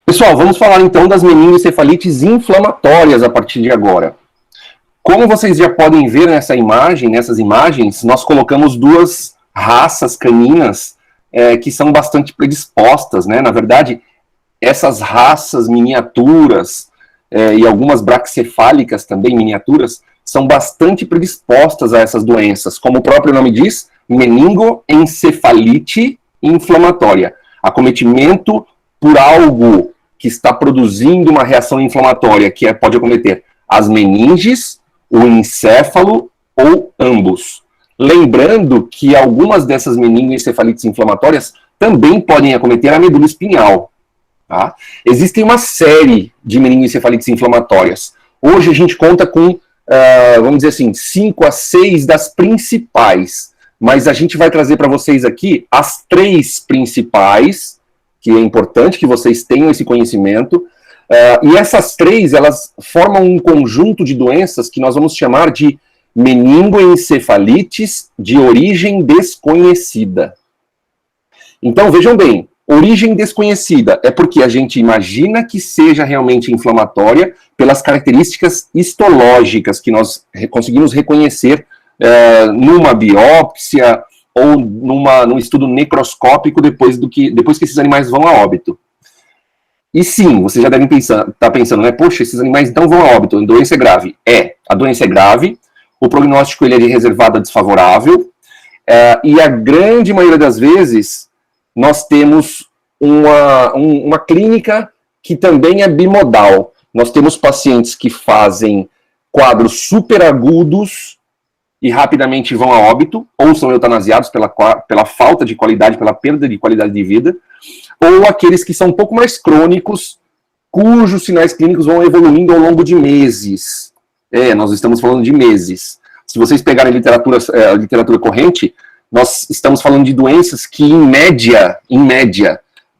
Pessoal, vamos falar então das meningoencefalites inflamatórias a partir de agora. Como vocês já podem ver nessas imagens, nós colocamos duas raças caninas que são bastante predispostas, né? Na verdade, essas raças miniaturas e algumas braquicefálicas também miniaturas são bastante predispostas a essas doenças, como o próprio nome diz, meningoencefalite inflamatória, acometimento por algo que está produzindo uma reação inflamatória que pode acometer as meninges, o encéfalo ou ambos. Lembrando que algumas dessas meningoencefalites inflamatórias também podem acometer a medula espinhal. Tá? Existem uma série de meningoencefalites inflamatórias. Hoje a gente conta com, vamos dizer assim, 5 a 6 das principais, mas a gente vai trazer para vocês aqui as 3 principais, que é importante que vocês tenham esse conhecimento, e essas 3, elas formam um conjunto de doenças que nós vamos chamar de meningoencefalites de origem desconhecida. Então, vejam bem, origem desconhecida é porque a gente imagina que seja realmente inflamatória pelas características histológicas que nós conseguimos reconhecer numa biópsia ou num estudo necroscópico depois que esses animais vão a óbito. E sim, vocês já devem estar pensando, né? Poxa, esses animais então vão a óbito, a doença é grave. A doença é grave, o prognóstico ele é de reservada desfavorável, e a grande maioria das vezes nós temos uma clínica que também é bimodal. Nós temos pacientes que fazem quadros superagudos e rapidamente vão a óbito, ou são eutanasiados pela falta de qualidade, pela perda de qualidade de vida, ou aqueles que são um pouco mais crônicos, cujos sinais clínicos vão evoluindo ao longo de meses. Nós estamos falando de meses. Se vocês pegarem a literatura corrente, nós estamos falando de doenças que, em média,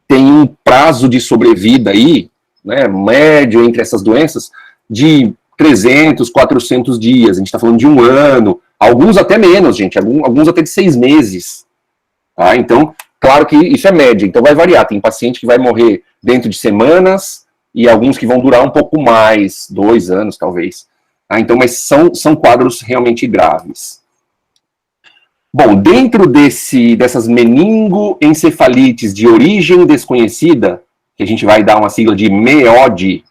tem um prazo de sobrevida aí, né, médio entre essas doenças, de 300, 400 dias. A gente está falando de 1 ano, alguns até menos, gente, alguns até de 6 meses. Tá? Então, claro que isso é média, então vai variar. Tem paciente que vai morrer dentro de semanas e alguns que vão durar um pouco mais, 2 anos talvez. Tá? Então, mas são quadros realmente graves. Bom, dentro dessas meningoencefalites de origem desconhecida, que a gente vai dar uma sigla de MEOD,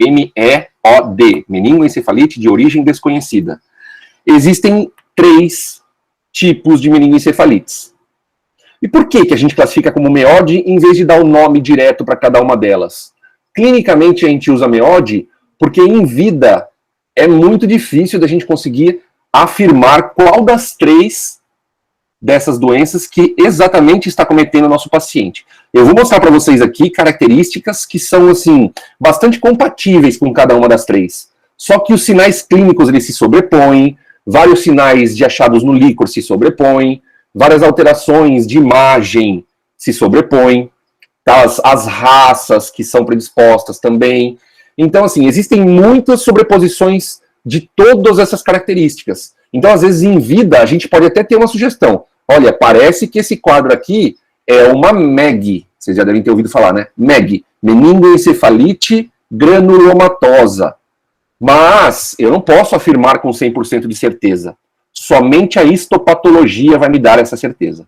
M-E-O-D, meningoencefalite de origem desconhecida. Existem 3 tipos de meningoencefalites. E por que a gente classifica como MEOD em vez de dar o nome direto para cada uma delas? Clinicamente a gente usa MEOD porque em vida é muito difícil da gente conseguir afirmar qual das 3 dessas doenças que exatamente está cometendo o nosso paciente. Eu vou mostrar para vocês aqui características que são, assim, bastante compatíveis com cada uma das 3. Só que os sinais clínicos, eles se sobrepõem, vários sinais de achados no líquor se sobrepõem, várias alterações de imagem se sobrepõem, tá? As raças que são predispostas também. Então, assim, existem muitas sobreposições de todas essas características. Então, às vezes, em vida, a gente pode até ter uma sugestão. Olha, parece que esse quadro aqui é uma MEG. Vocês já devem ter ouvido falar, né? MEG, meningoencefalite granulomatosa. Mas eu não posso afirmar com 100% de certeza. Somente a histopatologia vai me dar essa certeza.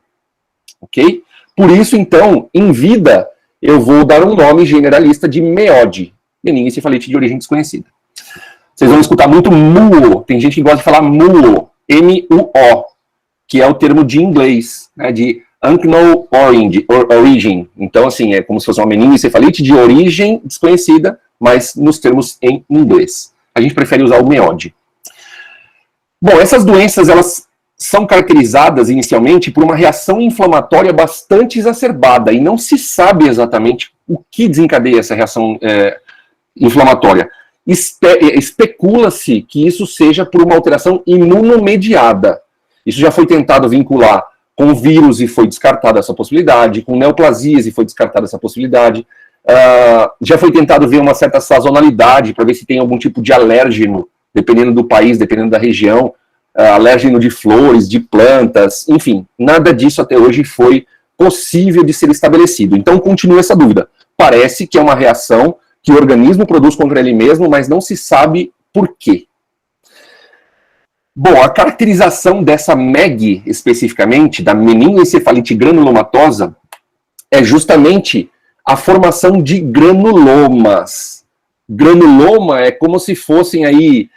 Ok? Por isso, então, em vida, eu vou dar um nome generalista de MEOD, meningoencefalite de origem desconhecida. Vocês vão escutar muito MUO. Tem gente que gosta de falar MUO, M-U-O, que é o termo de inglês, né, de unknown origin. Então, assim, é como se fosse uma meningoencefalite de origem desconhecida, mas nos termos em inglês. A gente prefere usar o MEOD. Bom, essas doenças, elas são caracterizadas inicialmente por uma reação inflamatória bastante exacerbada, e não se sabe exatamente o que desencadeia essa reação inflamatória. Especula-se que isso seja por uma alteração imunomediada. Isso já foi tentado vincular com vírus e foi descartada essa possibilidade, com neoplasias e foi descartada essa possibilidade. Já foi tentado ver uma certa sazonalidade para ver se tem algum tipo de alérgeno, dependendo do país, dependendo da região, alérgeno de flores, de plantas, enfim, nada disso até hoje foi possível de ser estabelecido. Então continua essa dúvida. parece que é uma reação que o organismo produz contra ele mesmo, mas não se sabe por quê. Bom, a caracterização dessa MEG, especificamente, da meningoencefalite granulomatosa, é justamente a formação de granulomas. Granuloma é como se fossem aí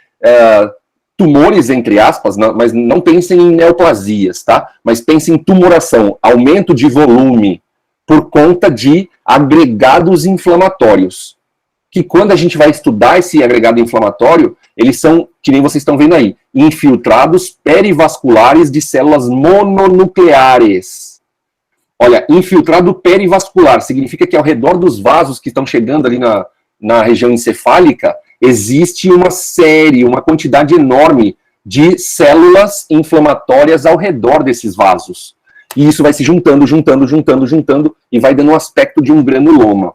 tumores, entre aspas, mas não pensem em neoplasias, tá? Mas pensem em tumoração, aumento de volume por conta de agregados inflamatórios. Que quando a gente vai estudar esse agregado inflamatório, eles são, que nem vocês estão vendo aí, infiltrados perivasculares de células mononucleares. Olha, infiltrado perivascular significa que ao redor dos vasos que estão chegando ali na região encefálica, existe uma série, uma quantidade enorme de células inflamatórias ao redor desses vasos. E isso vai se juntando, e vai dando um aspecto de um granuloma.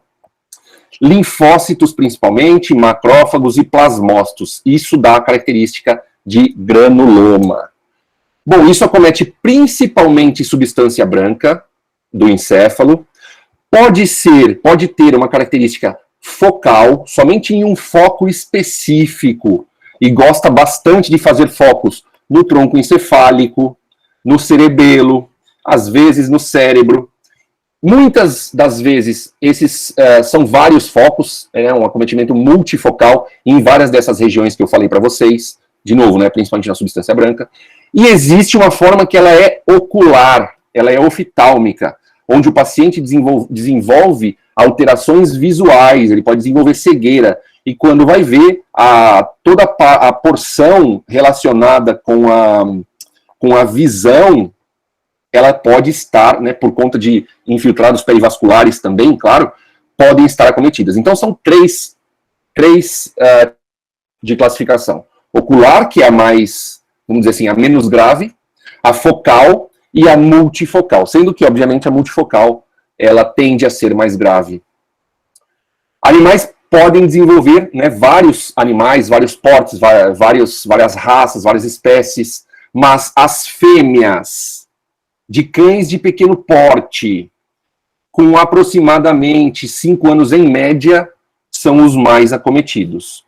Linfócitos, principalmente, macrófagos e plasmócitos. Isso dá a característica de granuloma. Bom, isso acomete principalmente substância branca do encéfalo. Pode ter uma característica focal, somente em um foco específico, e gosta bastante de fazer focos no tronco encefálico, no cerebelo, às vezes no cérebro. Muitas das vezes, esses são vários focos, é um acometimento multifocal em várias dessas regiões que eu falei para vocês, de novo, né, principalmente na substância branca. E existe uma forma que ela é ocular, ela é oftálmica, onde o paciente desenvolve alterações visuais, ele pode desenvolver cegueira, e quando vai ver, toda a porção relacionada com a visão, ela pode estar, né, por conta de infiltrados perivasculares também, claro, podem estar acometidas. Então, são três de classificação. Ocular, que é a mais, vamos dizer assim, a menos grave, a focal e a multifocal, sendo que, obviamente, a multifocal, ela tende a ser mais grave. Animais podem desenvolver, né, vários animais, vários portes, várias raças, várias espécies, mas as fêmeas de cães de pequeno porte, com aproximadamente 5 anos em média, são os mais acometidos.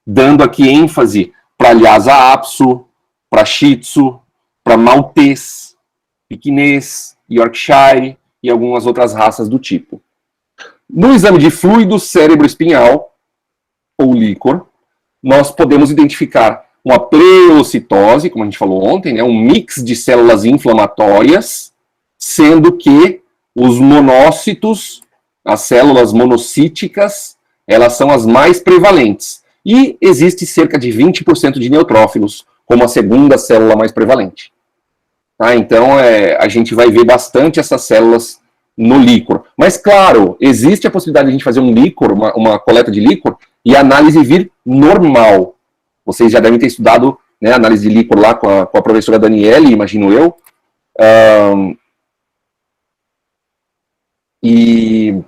Dando aqui ênfase para Lhasa Apso, para Shih Tzu, para Maltês, Pequinês, Yorkshire e algumas outras raças do tipo. No exame de fluido cérebro-espinhal, ou líquor, nós podemos identificar uma pleocitose, como a gente falou ontem, né, um mix de células inflamatórias, sendo que os monócitos, as células monocíticas, elas são as mais prevalentes. E existe cerca de 20% de neutrófilos, como a segunda célula mais prevalente. Tá? Então, a gente vai ver bastante essas células no líquor. Mas, claro, existe a possibilidade de a gente fazer um líquor, uma coleta de líquor, e a análise vir normal. Vocês já devem ter estudado, né, análise de líquor lá com a professora Daniele, imagino eu. E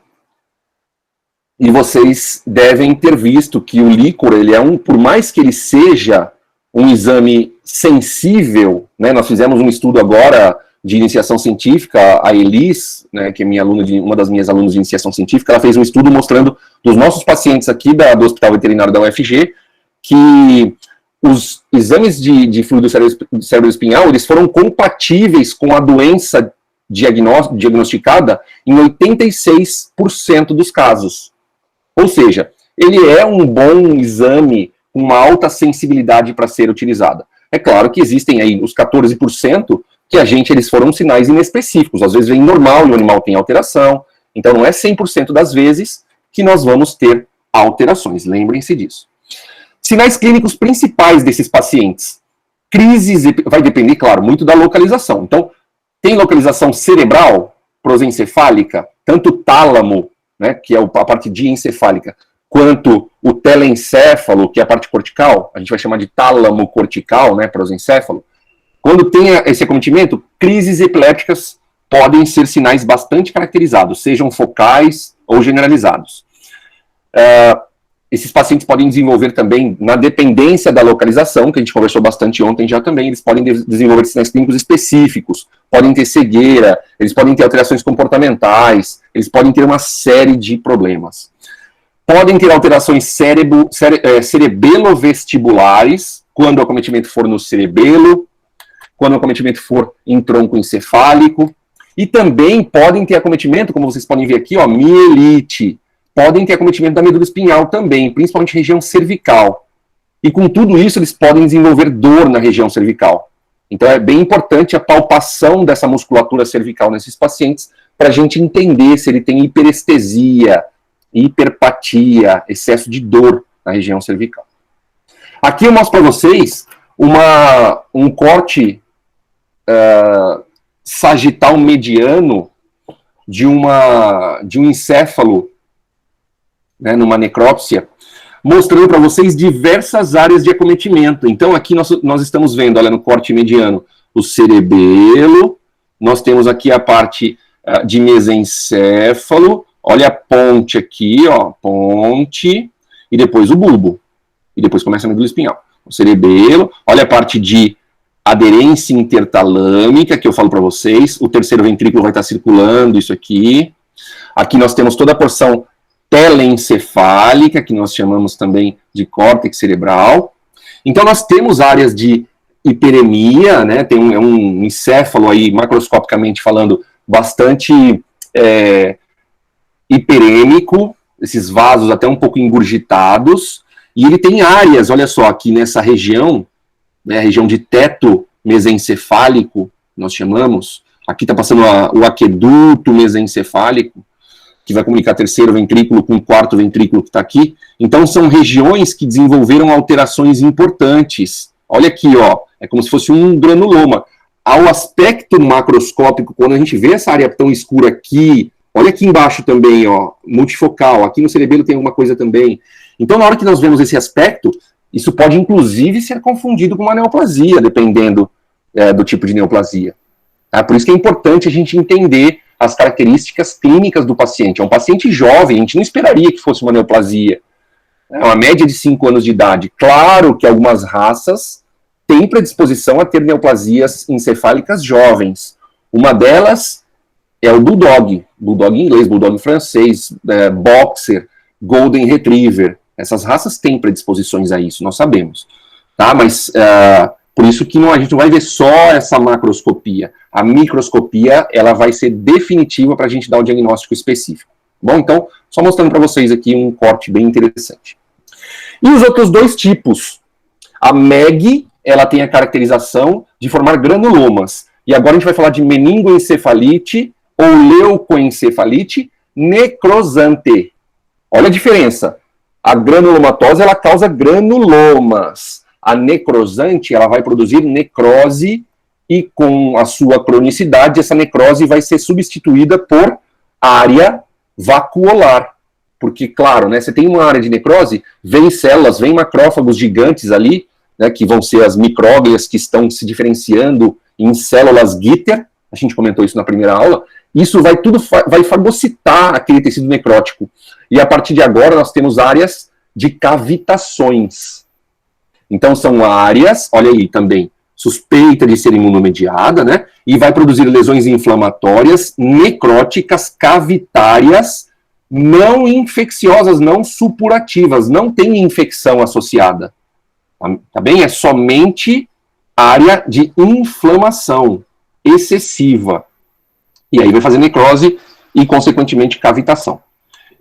vocês devem ter visto que o líquor, ele é por mais que ele seja um exame sensível, né, nós fizemos um estudo agora de iniciação científica, a Elis, né, que é uma das minhas alunas de iniciação científica, ela fez um estudo mostrando dos nossos pacientes aqui do Hospital Veterinário da UFG, que os exames de fluido cerebroespinhal, eles foram compatíveis com a doença diagnosticada em 86% dos casos. Ou seja, ele é um bom exame com uma alta sensibilidade para ser utilizada. É claro que existem aí os 14% que eles foram sinais inespecíficos. Às vezes vem normal e o animal tem alteração. Então não é 100% das vezes que nós vamos ter alterações. Lembrem-se disso. Sinais clínicos principais desses pacientes. Crises, vai depender, claro, muito da localização. Então, tem localização cerebral, prosencefálica, tanto o tálamo, né, que é a parte diencefálica, quanto o telencéfalo, que é a parte cortical, a gente vai chamar de tálamo cortical, né, prosencéfalo. Quando tem esse acometimento, crises epilépticas podem ser sinais bastante caracterizados, sejam focais ou generalizados. Esses pacientes podem desenvolver também, na dependência da localização, que a gente conversou bastante ontem já também, eles podem desenvolver sinais clínicos específicos, podem ter cegueira, eles podem ter alterações comportamentais, eles podem ter uma série de problemas. Podem ter alterações cerebelo-vestibulares, quando o acometimento for no cerebelo, quando o acometimento for em tronco encefálico, e também podem ter acometimento, como vocês podem ver aqui, ó, mielite, podem ter acometimento da medula espinhal também, principalmente região cervical. E com tudo isso, eles podem desenvolver dor na região cervical. Então é bem importante a palpação dessa musculatura cervical nesses pacientes, para a gente entender se ele tem hiperestesia, hiperpatia, excesso de dor na região cervical. Aqui eu mostro para vocês um corte sagital mediano de um encéfalo, né, numa necrópsia, mostrando para vocês diversas áreas de acometimento. Então aqui nós estamos vendo, olha, no corte mediano, o cerebelo, nós temos aqui a parte de mesencéfalo, olha a ponte aqui, ó, ponte, e depois o bulbo, e depois começa a medula espinhal. O cerebelo, olha a parte de aderência intertalâmica, que eu falo para vocês, o terceiro ventrículo vai estar circulando, isso aqui. Aqui nós temos toda a porção telencefálica, que nós chamamos também de córtex cerebral. Então nós temos áreas de hiperemia, né, tem um encéfalo aí, macroscopicamente falando, bastante hiperêmico, esses vasos até um pouco engurgitados, e ele tem áreas, olha só, aqui nessa região, né, a região de teto mesencefálico, nós chamamos, aqui está passando o aqueduto mesencefálico, que vai comunicar terceiro ventrículo com o quarto ventrículo que está aqui. Então são regiões que desenvolveram alterações importantes. Olha aqui, ó, é como se fosse um granuloma. Ao aspecto macroscópico, quando a gente vê essa área tão escura aqui, olha aqui embaixo também, ó, multifocal, aqui no cerebelo tem alguma coisa também. Então na hora que nós vemos esse aspecto, isso pode inclusive ser confundido com uma neoplasia, dependendo do tipo de neoplasia. Por isso que é importante a gente entender as características clínicas do paciente. É um paciente jovem, a gente não esperaria que fosse uma neoplasia. É uma média de 5 anos de idade. Claro que algumas raças têm predisposição a ter neoplasias encefálicas jovens. Uma delas é o Bulldog. Bulldog inglês, Bulldog francês, Boxer, Golden Retriever. Essas raças têm predisposições a isso, nós sabemos. Tá? Mas por isso que a gente não vai ver só essa macroscopia. A microscopia, ela vai ser definitiva para a gente dar o diagnóstico específico. Bom, então, só mostrando para vocês aqui um corte bem interessante. E os outros dois tipos? A MEG, ela tem a caracterização de formar granulomas. E agora a gente vai falar de meningoencefalite ou leucoencefalite necrosante. Olha a diferença. A granulomatose, ela causa granulomas. A necrosante, ela vai produzir necrose e com a sua cronicidade, essa necrose vai ser substituída por área vacuolar. Porque, claro, né, você tem uma área de necrose, vem células, vem macrófagos gigantes ali, né, que vão ser as micróglias que estão se diferenciando em células Gitter, a gente comentou isso na primeira aula, isso vai fagocitar aquele tecido necrótico. E a partir de agora nós temos áreas de cavitações. Então são áreas, olha aí também, suspeita de ser imunomediada, né? E vai produzir lesões inflamatórias, necróticas, cavitárias, não infecciosas, não supurativas, não tem infecção associada. Tá bem? É somente área de inflamação excessiva. E aí vai fazer necrose e, consequentemente, cavitação.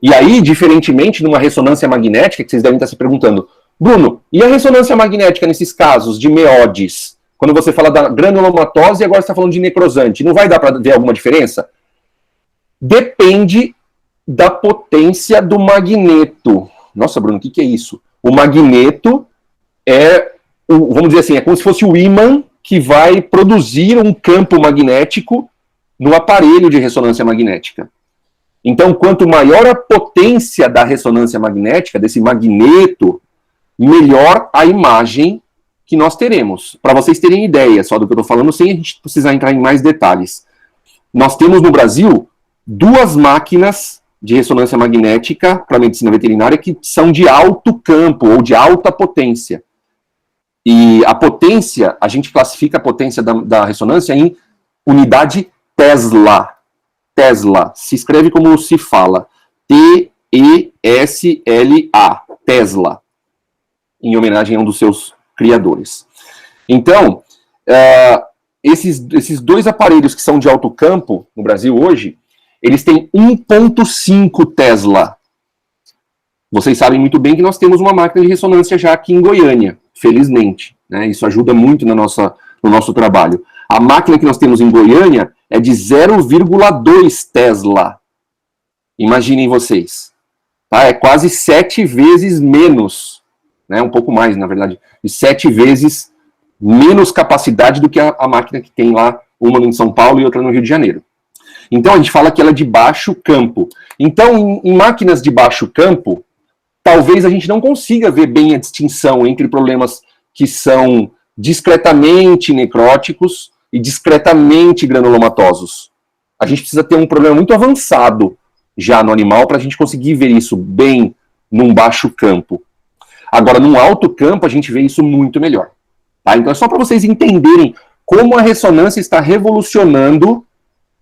E aí, diferentemente, numa ressonância magnética, que vocês devem estar se perguntando, Bruno, e a ressonância magnética nesses casos de meodes? Quando você fala da granulomatose e agora você está falando de necrosante, não vai dar para ver alguma diferença? Depende da potência do magneto. Nossa, Bruno, o que é isso? O magneto vamos dizer assim, é como se fosse o ímã que vai produzir um campo magnético no aparelho de ressonância magnética. Então, quanto maior a potência da ressonância magnética, desse magneto, melhor a imagem que nós teremos. Para vocês terem ideia só do que eu estou falando, sem a gente precisar entrar em mais detalhes. Nós temos no Brasil 2 máquinas de ressonância magnética para a medicina veterinária que são de alto campo ou de alta potência. E a potência, a gente classifica a potência da ressonância em unidade Tesla. Tesla, se escreve como se fala, T-E-S-L-A, Tesla, em homenagem a um dos seus criadores. Então, esses dois aparelhos que são de alto campo no Brasil hoje, eles têm 1.5 Tesla. Vocês sabem muito bem que nós temos uma máquina de ressonância já aqui em Goiânia, felizmente, né? Isso ajuda muito no nosso trabalho. A máquina que nós temos em Goiânia é de 0,2 Tesla. Imaginem vocês. Tá? É quase 7 vezes menos, né? Um pouco mais, na verdade, de 7 vezes menos capacidade do que a máquina que tem lá, uma em São Paulo e outra no Rio de Janeiro. Então, a gente fala que ela é de baixo campo. Então, em máquinas de baixo campo, talvez a gente não consiga ver bem a distinção entre problemas que são discretamente necróticos e discretamente granulomatosos. A gente precisa ter um problema muito avançado já no animal para a gente conseguir ver isso bem num baixo campo. Agora, num alto campo, a gente vê isso muito melhor. Tá? Então, é só para vocês entenderem como a ressonância está revolucionando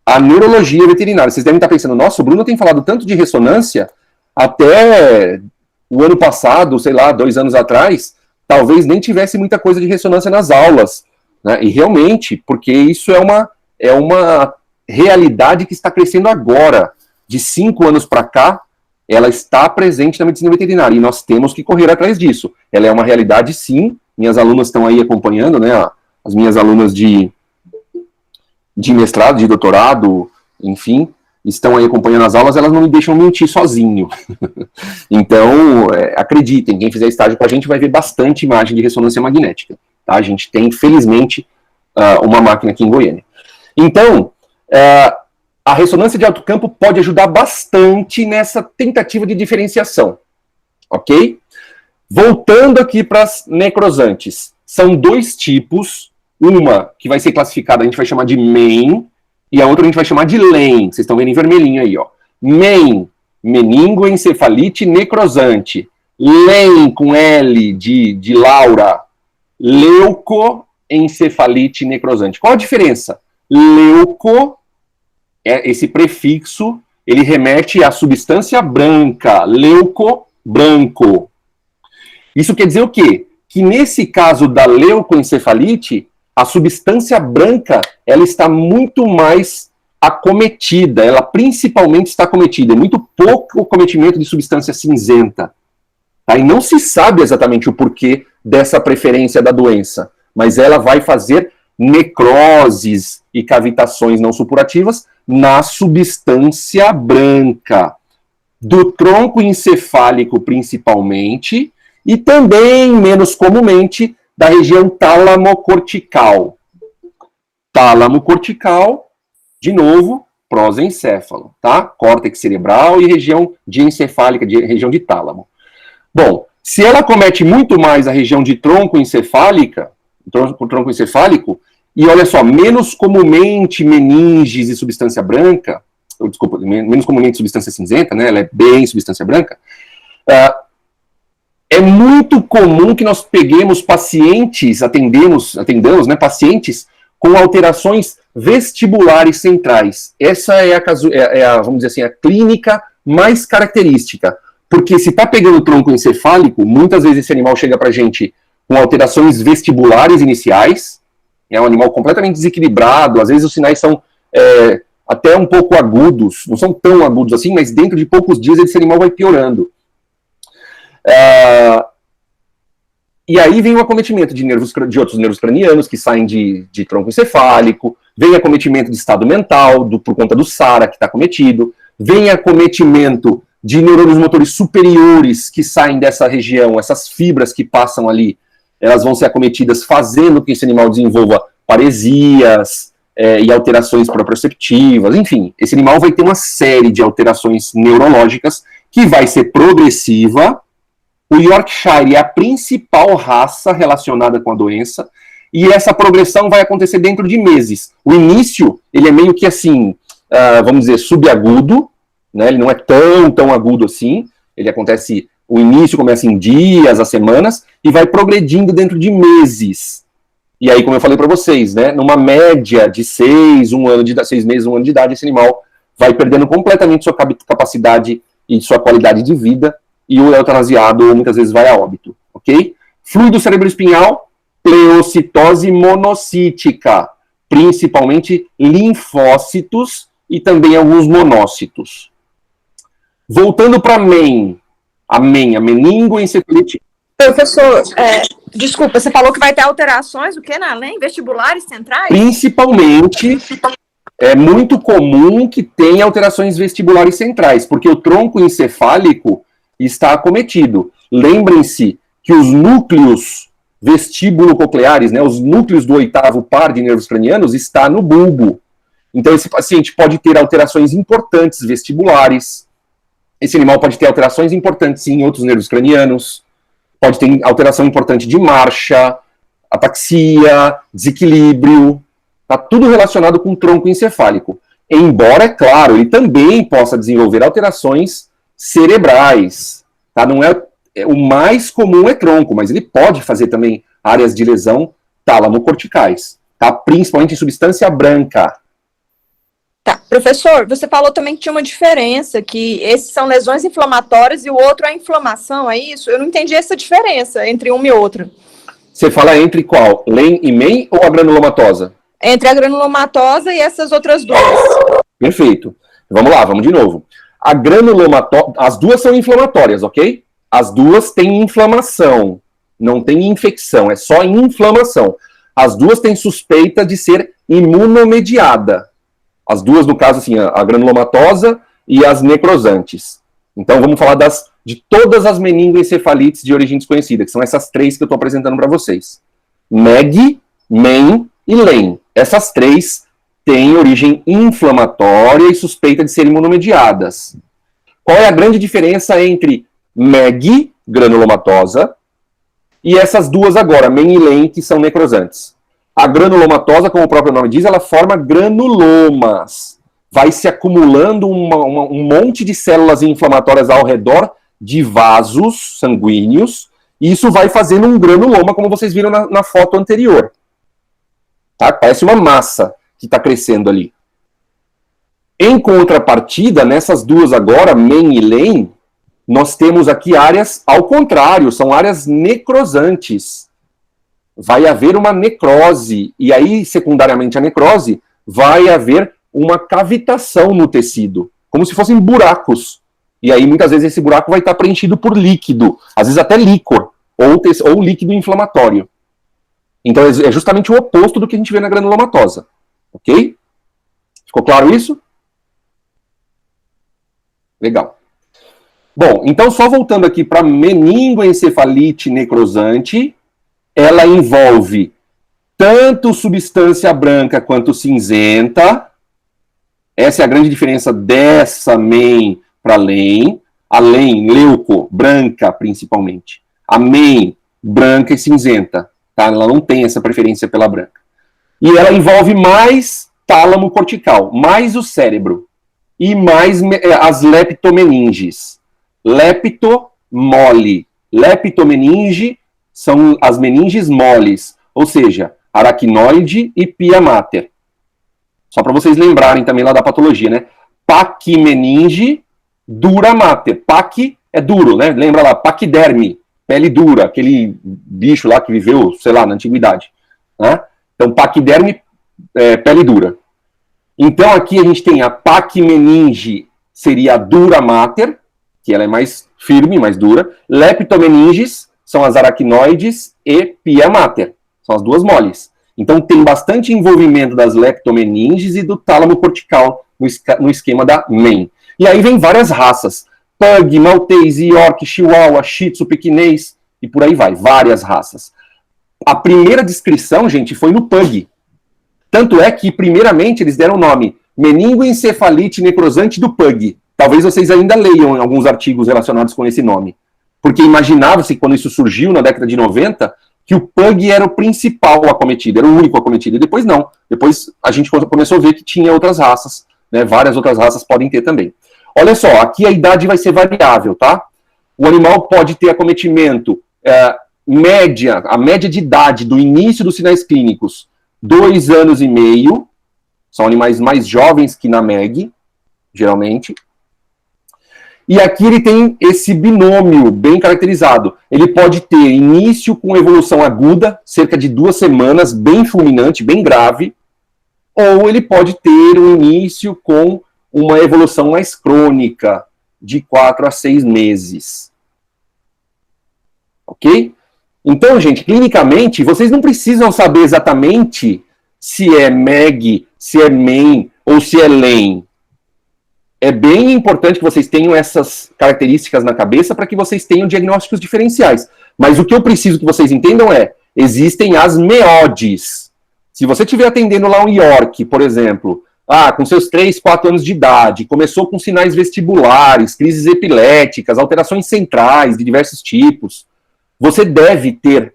a neurologia veterinária. Vocês devem estar pensando, nossa, o Bruno tem falado tanto de ressonância, até o ano passado, sei lá, 2 anos atrás, talvez nem tivesse muita coisa de ressonância nas aulas. Né? E realmente, porque isso é uma realidade que está crescendo agora. De 5 anos para cá, ela está presente na medicina veterinária, e nós temos que correr atrás disso. Ela é uma realidade, sim. Minhas alunas estão aí acompanhando, né? As minhas alunas de mestrado, de doutorado, enfim, estão aí acompanhando as aulas, elas não me deixam mentir sozinho. Então, acreditem, quem fizer estágio com a gente vai ver bastante imagem de ressonância magnética. Tá? A gente tem, felizmente, uma máquina aqui em Goiânia. Então, a ressonância de alto campo pode ajudar bastante nessa tentativa de diferenciação. Ok? Voltando aqui para as necrosantes. São 2 tipos. Uma que vai ser classificada, a gente vai chamar de MEN, e a outra a gente vai chamar de LEN. Vocês estão vendo em vermelhinho aí, ó. MEN, meningoencefalite necrosante. LEN, com L de Laura, leucoencefalite necrosante. Qual a diferença? Leuco, esse prefixo, ele remete à substância branca, leuco, branco. Isso quer dizer o quê? Que nesse caso da leucoencefalite, a substância branca, ela está muito mais acometida, ela principalmente está acometida, é muito pouco o cometimento de substância cinzenta. Tá? E não se sabe exatamente o porquê dessa preferência da doença, mas ela vai fazer necroses e cavitações não supurativas na substância branca, do tronco encefálico principalmente, e também, menos comumente, da região tálamo-cortical. Tálamo-cortical, de novo, prosencéfalo, tá? Córtex cerebral e região diencefálica, região de tálamo. Bom, se ela comete muito mais a região de tronco encefálico, e olha só, menos comumente meninges e substância branca, desculpa, menos comumente substância cinzenta, né? Ela é bem substância branca, é muito comum que nós peguemos pacientes, atendamos, né, pacientes com alterações vestibulares centrais. Essa é vamos dizer assim, a clínica mais característica. Porque se está pegando tronco encefálico, muitas vezes esse animal chega para a gente com alterações vestibulares iniciais, é um animal completamente desequilibrado, às vezes os sinais são até um pouco agudos, não são tão agudos assim, mas dentro de poucos dias esse animal vai piorando. E aí vem o acometimento de outros nervos cranianos que saem de tronco encefálico, vem acometimento de estado mental, por conta do SARA que está acometido, vem acometimento de neurônios motores superiores que saem dessa região, essas fibras que passam ali, elas vão ser acometidas fazendo com que esse animal desenvolva paresias e alterações proprioceptivas, enfim, esse animal vai ter uma série de alterações neurológicas que vai ser progressiva. O Yorkshire é a principal raça relacionada com a doença, e essa progressão vai acontecer dentro de meses. O início, ele é meio que assim, vamos dizer, subagudo, né? Ele não é tão agudo assim, ele acontece, o início começa em dias, a semanas, e vai progredindo dentro de meses. E aí, como eu falei para vocês, né, numa média de 6 meses, 1 ano de idade, esse animal vai perdendo completamente sua capacidade e sua qualidade de vida, e o eutanasiado muitas vezes vai a óbito, ok? Fluido cerebroespinhal, pleocitose monocítica, principalmente linfócitos e também alguns monócitos. Voltando para a meningoencefalite. Professor, desculpa, você falou que vai ter alterações, o que, na além? Vestibulares centrais? Principalmente, é muito comum que tenha alterações vestibulares centrais, porque o tronco encefálico está acometido. Lembrem-se que os núcleos vestíbulo-cocleares, né, os núcleos do 8º par de nervos cranianos, está no bulbo. Então, esse paciente pode ter alterações importantes vestibulares, esse animal pode ter alterações importantes em outros nervos cranianos, pode ter alteração importante de marcha, ataxia, desequilíbrio, está tudo relacionado com o tronco encefálico. Embora, é claro, ele também possa desenvolver alterações cerebrais, tá? Não é o mais comum é tronco, mas ele pode fazer também áreas de lesão tálamo-corticais, tá? Principalmente em substância branca. Tá, professor, você falou também que tinha uma diferença, que esses são lesões inflamatórias e o outro é inflamação, é isso? Eu não entendi essa diferença entre uma e outra. Você fala entre qual? LEM e MEN ou a granulomatosa? Entre a granulomatosa e essas outras duas. Perfeito. Vamos lá, vamos de novo. A granulomatosa, as duas são inflamatórias, ok? As duas têm inflamação, não tem infecção, é só inflamação. As duas têm suspeita de ser imunomediada. As duas, no caso, assim, a granulomatosa e as necrosantes. Então, vamos falar de todas as meningoencefalites de origem desconhecida, que são essas 3 que eu estou apresentando para vocês. MEG, MEN e LEM. Essas 3 têm origem inflamatória e suspeita de serem imunomediadas. Qual é a grande diferença entre MEG, granulomatosa, e essas duas agora, MEN e LEM, que são necrosantes? A granulomatosa, como o próprio nome diz, ela forma granulomas. Vai se acumulando um monte de células inflamatórias ao redor de vasos sanguíneos, e isso vai fazendo um granuloma, como vocês viram na foto anterior. Tá? Parece uma massa que está crescendo ali. Em contrapartida, nessas duas agora, MEN e LEM, nós temos aqui áreas ao contrário, são áreas necrosantes. Vai haver uma necrose, e aí, secundariamente à necrose, vai haver uma cavitação no tecido, como se fossem buracos. E aí, muitas vezes, esse buraco vai estar preenchido por líquido, às vezes até líquor, ou líquido inflamatório. Então, é justamente o oposto do que a gente vê na granulomatosa. Ok? Ficou claro isso? Legal. Bom, então, só voltando aqui para meningoencefalite necrosante, ela envolve tanto substância branca quanto cinzenta. Essa é a grande diferença dessa MEN para LEM. A LEM, leuco, branca principalmente. A MEN, branca e cinzenta. Tá? Ela não tem essa preferência pela branca. E ela envolve mais tálamo cortical, mais o cérebro. E mais as leptomeninges. Leptomole. Leptomeninge são as meninges moles, ou seja, aracnoide e pia mater. Só para vocês lembrarem também lá da patologia, né? Pachymeninge dura mater. Paqui é duro, né? Lembra lá, paquiderme, pele dura, aquele bicho lá que viveu, sei lá, na antiguidade. Né? Então, paquiderme, pele dura. Então, aqui a gente tem a Pachymeninge, seria a dura mater, que ela é mais firme, mais dura. Leptomeninges são as aracnoides e pia mater, são as duas moles. Então tem bastante envolvimento das leptomeninges e do tálamo cortical no esquema da MEN. E aí vem várias raças, Pug, Maltese, York, Chihuahua, Shih Tzu, Pequinês, e por aí vai, várias raças. A primeira descrição, gente, foi no Pug. Tanto é que, primeiramente, eles deram o nome meningoencefalite necrosante do Pug. Talvez vocês ainda leiam alguns artigos relacionados com esse nome. Porque imaginava-se, quando isso surgiu na década de 90, que o Pug era o principal acometido, era o único acometido. E depois não. Depois a gente começou a ver que tinha outras raças, né? Várias outras raças podem ter também. Olha só, aqui a idade vai ser variável, tá? O animal pode ter acometimento a média de idade do início dos sinais clínicos, 2 anos e meio, são animais mais jovens que na MEG, geralmente. E aqui ele tem esse binômio bem caracterizado. Ele pode ter início com evolução aguda, cerca de 2 semanas, bem fulminante, bem grave, ou ele pode ter um início com uma evolução mais crônica, de 4 a 6 meses. Ok? Então, gente, clinicamente, vocês não precisam saber exatamente se é MEG, se é MEN ou se é LEM. É bem importante que vocês tenham essas características na cabeça para que vocês tenham diagnósticos diferenciais. Mas o que eu preciso que vocês entendam é, existem as MEODs. Se você estiver atendendo lá um York, por exemplo, com seus 3, 4 anos de idade, começou com sinais vestibulares, crises epiléticas, alterações centrais de diversos tipos, você deve ter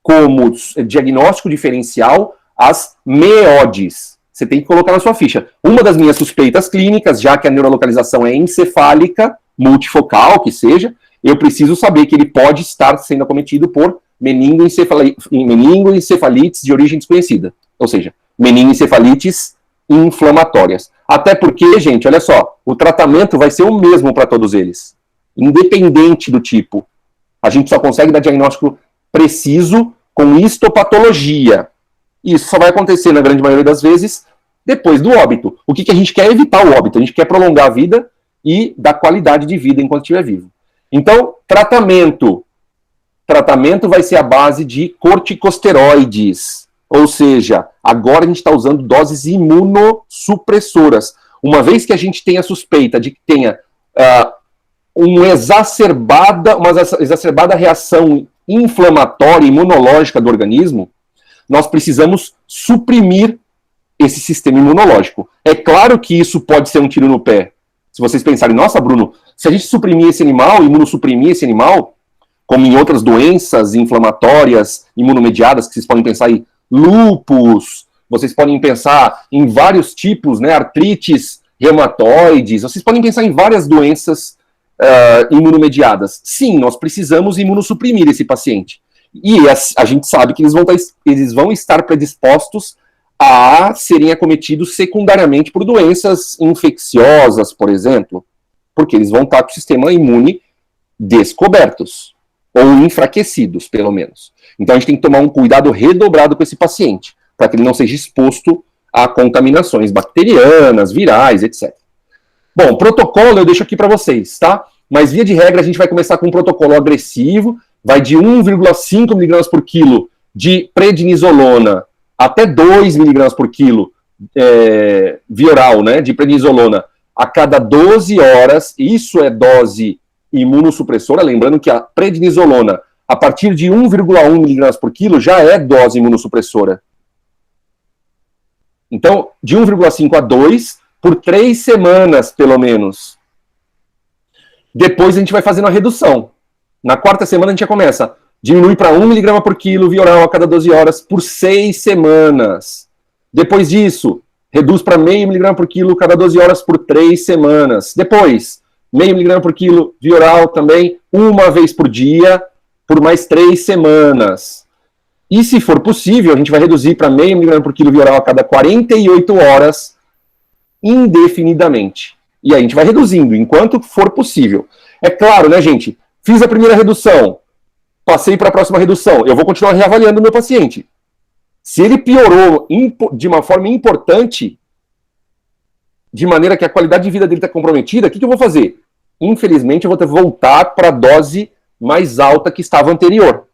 como diagnóstico diferencial as MEODs. Você tem que colocar na sua ficha. Uma das minhas suspeitas clínicas, já que a neurolocalização é encefálica, multifocal, que seja, eu preciso saber que ele pode estar sendo acometido por meningoencefalites de origem desconhecida. Ou seja, meningoencefalites inflamatórias. Até porque, gente, olha só, o tratamento vai ser o mesmo para todos eles, independente do tipo. A gente só consegue dar diagnóstico preciso com histopatologia. Isso só vai acontecer, na grande maioria das vezes, depois do óbito. O que a gente quer é evitar o óbito. A gente quer prolongar a vida e dar qualidade de vida enquanto estiver vivo. Então, tratamento. Tratamento vai ser a base de corticosteroides. Ou seja, agora a gente está usando doses imunossupressoras. Uma vez que a gente tem a suspeita de que tenha uma exacerbada reação inflamatória, imunológica do organismo, nós precisamos suprimir esse sistema imunológico. É claro que isso pode ser um tiro no pé. Se vocês pensarem, nossa, Bruno, se a gente suprimir esse animal, imunossuprimir esse animal, como em outras doenças inflamatórias, imunomediadas, que vocês podem pensar em lúpus, vocês podem pensar em vários tipos, né, artrites reumatoides, vocês podem pensar em várias doenças imunomediadas. Sim, nós precisamos imunossuprimir esse paciente. E a gente sabe que eles vão estar predispostos a serem acometidos secundariamente por doenças infecciosas, por exemplo, porque eles vão estar com o sistema imune descobertos, ou enfraquecidos, pelo menos. Então a gente tem que tomar um cuidado redobrado com esse paciente, para que ele não seja exposto a contaminações bacterianas, virais, etc. Bom, protocolo eu deixo aqui para vocês, tá? Mas via de regra a gente vai começar com um protocolo agressivo, vai de 1,5 mg por quilo de prednisolona até 2 mg por quilo via oral, né, de prednisolona a cada 12 horas. Isso é dose imunossupressora, lembrando que a prednisolona a partir de 1,1 mg por quilo já é dose imunossupressora. Então, de 1,5 a 2 por 3 semanas, pelo menos. Depois a gente vai fazendo a redução. Na 4ª semana a gente já começa. Diminui para 1 mg por quilo via oral a cada 12 horas por 6 semanas. Depois disso, reduz para 0,5 mg por quilo cada 12 horas por 3 semanas. Depois, 0,5 mg por quilo via oral também, uma vez por dia, por mais 3 semanas. E se for possível, a gente vai reduzir para 0,5 mg por quilo via oral a cada 48 horas, indefinidamente. E aí a gente vai reduzindo, enquanto for possível. É claro, né, gente? Fiz a primeira redução, passei para a próxima redução, eu vou continuar reavaliando o meu paciente. Se ele piorou de uma forma importante, de maneira que a qualidade de vida dele está comprometida, o que eu vou fazer? Infelizmente, eu vou ter que voltar para a dose mais alta que estava anterior.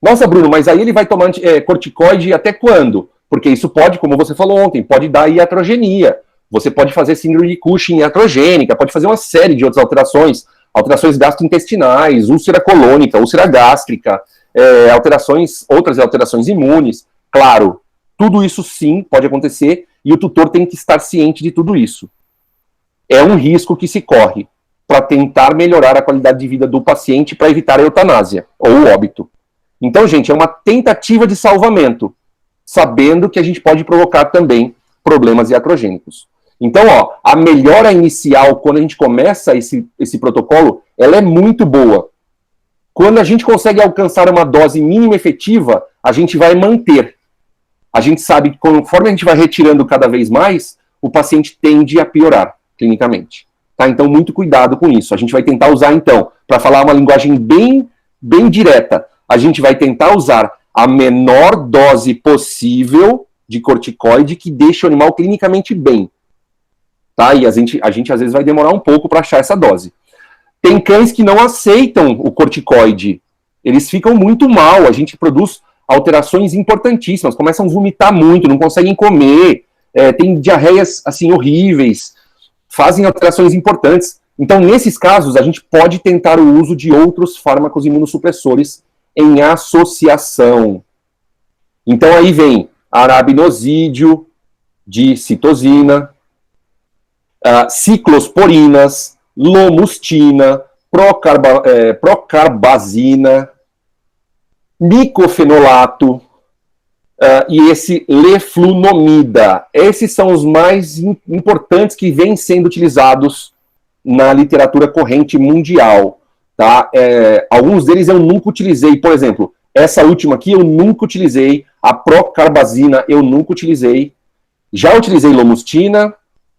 Nossa, Bruno, mas aí ele vai tomar corticoide até quando? Porque isso pode, como você falou ontem, pode dar iatrogenia. Você pode fazer síndrome de Cushing iatrogênica, pode fazer uma série de outras alterações, alterações gastrointestinais, úlcera colônica, úlcera gástrica, outras alterações imunes. Claro, tudo isso sim pode acontecer e o tutor tem que estar ciente de tudo isso. É um risco que se corre para tentar melhorar a qualidade de vida do paciente para evitar a eutanásia ou o óbito. Então, gente, é uma tentativa de salvamento, sabendo que a gente pode provocar também problemas iatrogênicos. Então, ó, a melhora inicial, quando a gente começa esse protocolo, ela é muito boa. Quando a gente consegue alcançar uma dose mínima efetiva, a gente vai manter. A gente sabe que conforme a gente vai retirando cada vez mais, o paciente tende a piorar clinicamente. Tá? Então, muito cuidado com isso. A gente vai tentar usar, então, para falar uma linguagem bem direta, a gente vai tentar usar a menor dose possível de corticoide que deixe o animal clinicamente bem. Tá? E a gente às vezes vai demorar um pouco para achar essa dose. Tem cães que não aceitam o corticoide. Eles ficam muito mal, a gente produz alterações importantíssimas, começam a vomitar muito, não conseguem comer, tem diarreias assim horríveis, fazem alterações importantes. Então, nesses casos, a gente pode tentar o uso de outros fármacos imunossupressores em associação. Então, aí vem arabinosídeo, de citosina, ciclosporinas, lomustina, procarbazina, micofenolato e esse leflunomida. Esses são os mais importantes que vêm sendo utilizados na literatura corrente mundial. Tá? Alguns deles eu nunca utilizei. Por exemplo, essa última aqui eu nunca utilizei. A procarbazina eu nunca utilizei. Já utilizei lomustina.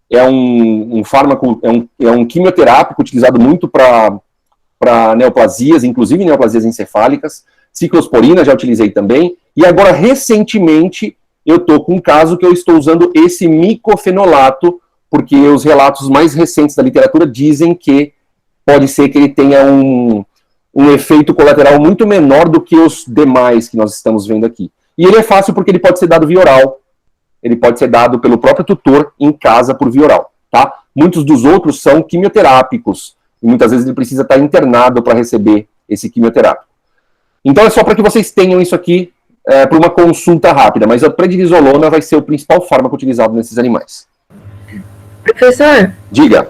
É um fármaco, é um quimioterápico utilizado muito para neoplasias, inclusive neoplasias encefálicas. Ciclosporina já utilizei também. E agora, recentemente, eu estou com um caso que eu estou usando esse micofenolato, porque os relatos mais recentes da literatura dizem que pode ser que ele tenha um efeito colateral muito menor do que os demais que nós estamos vendo aqui. E ele é fácil porque ele pode ser dado via oral. Ele pode ser dado pelo próprio tutor em casa por via oral, tá? Muitos dos outros são quimioterápicos, e muitas vezes ele precisa estar internado para receber esse quimioterápico. Então é só para que vocês tenham isso aqui para uma consulta rápida, mas a prednisolona vai ser o principal fármaco utilizado nesses animais. Professor? Diga.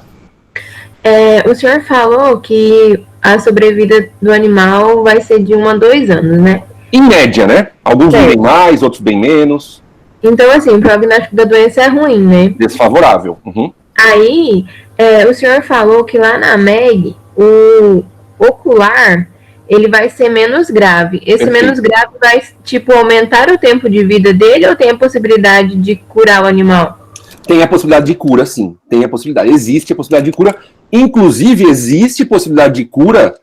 O senhor falou que a sobrevida do animal vai ser de 1 a 2 anos, né? Em média, né? Alguns bem mais, outros bem menos. Então, assim, o prognóstico da doença é ruim, né? Desfavorável. Uhum. Aí, o senhor falou que lá na MEG, o ocular, ele vai ser menos grave. Esse menos grave vai, tipo, aumentar o tempo de vida dele ou tem a possibilidade de curar o animal? Tem a possibilidade de cura, sim. Tem a possibilidade. Existe a possibilidade de cura. Inclusive, existe possibilidade de cura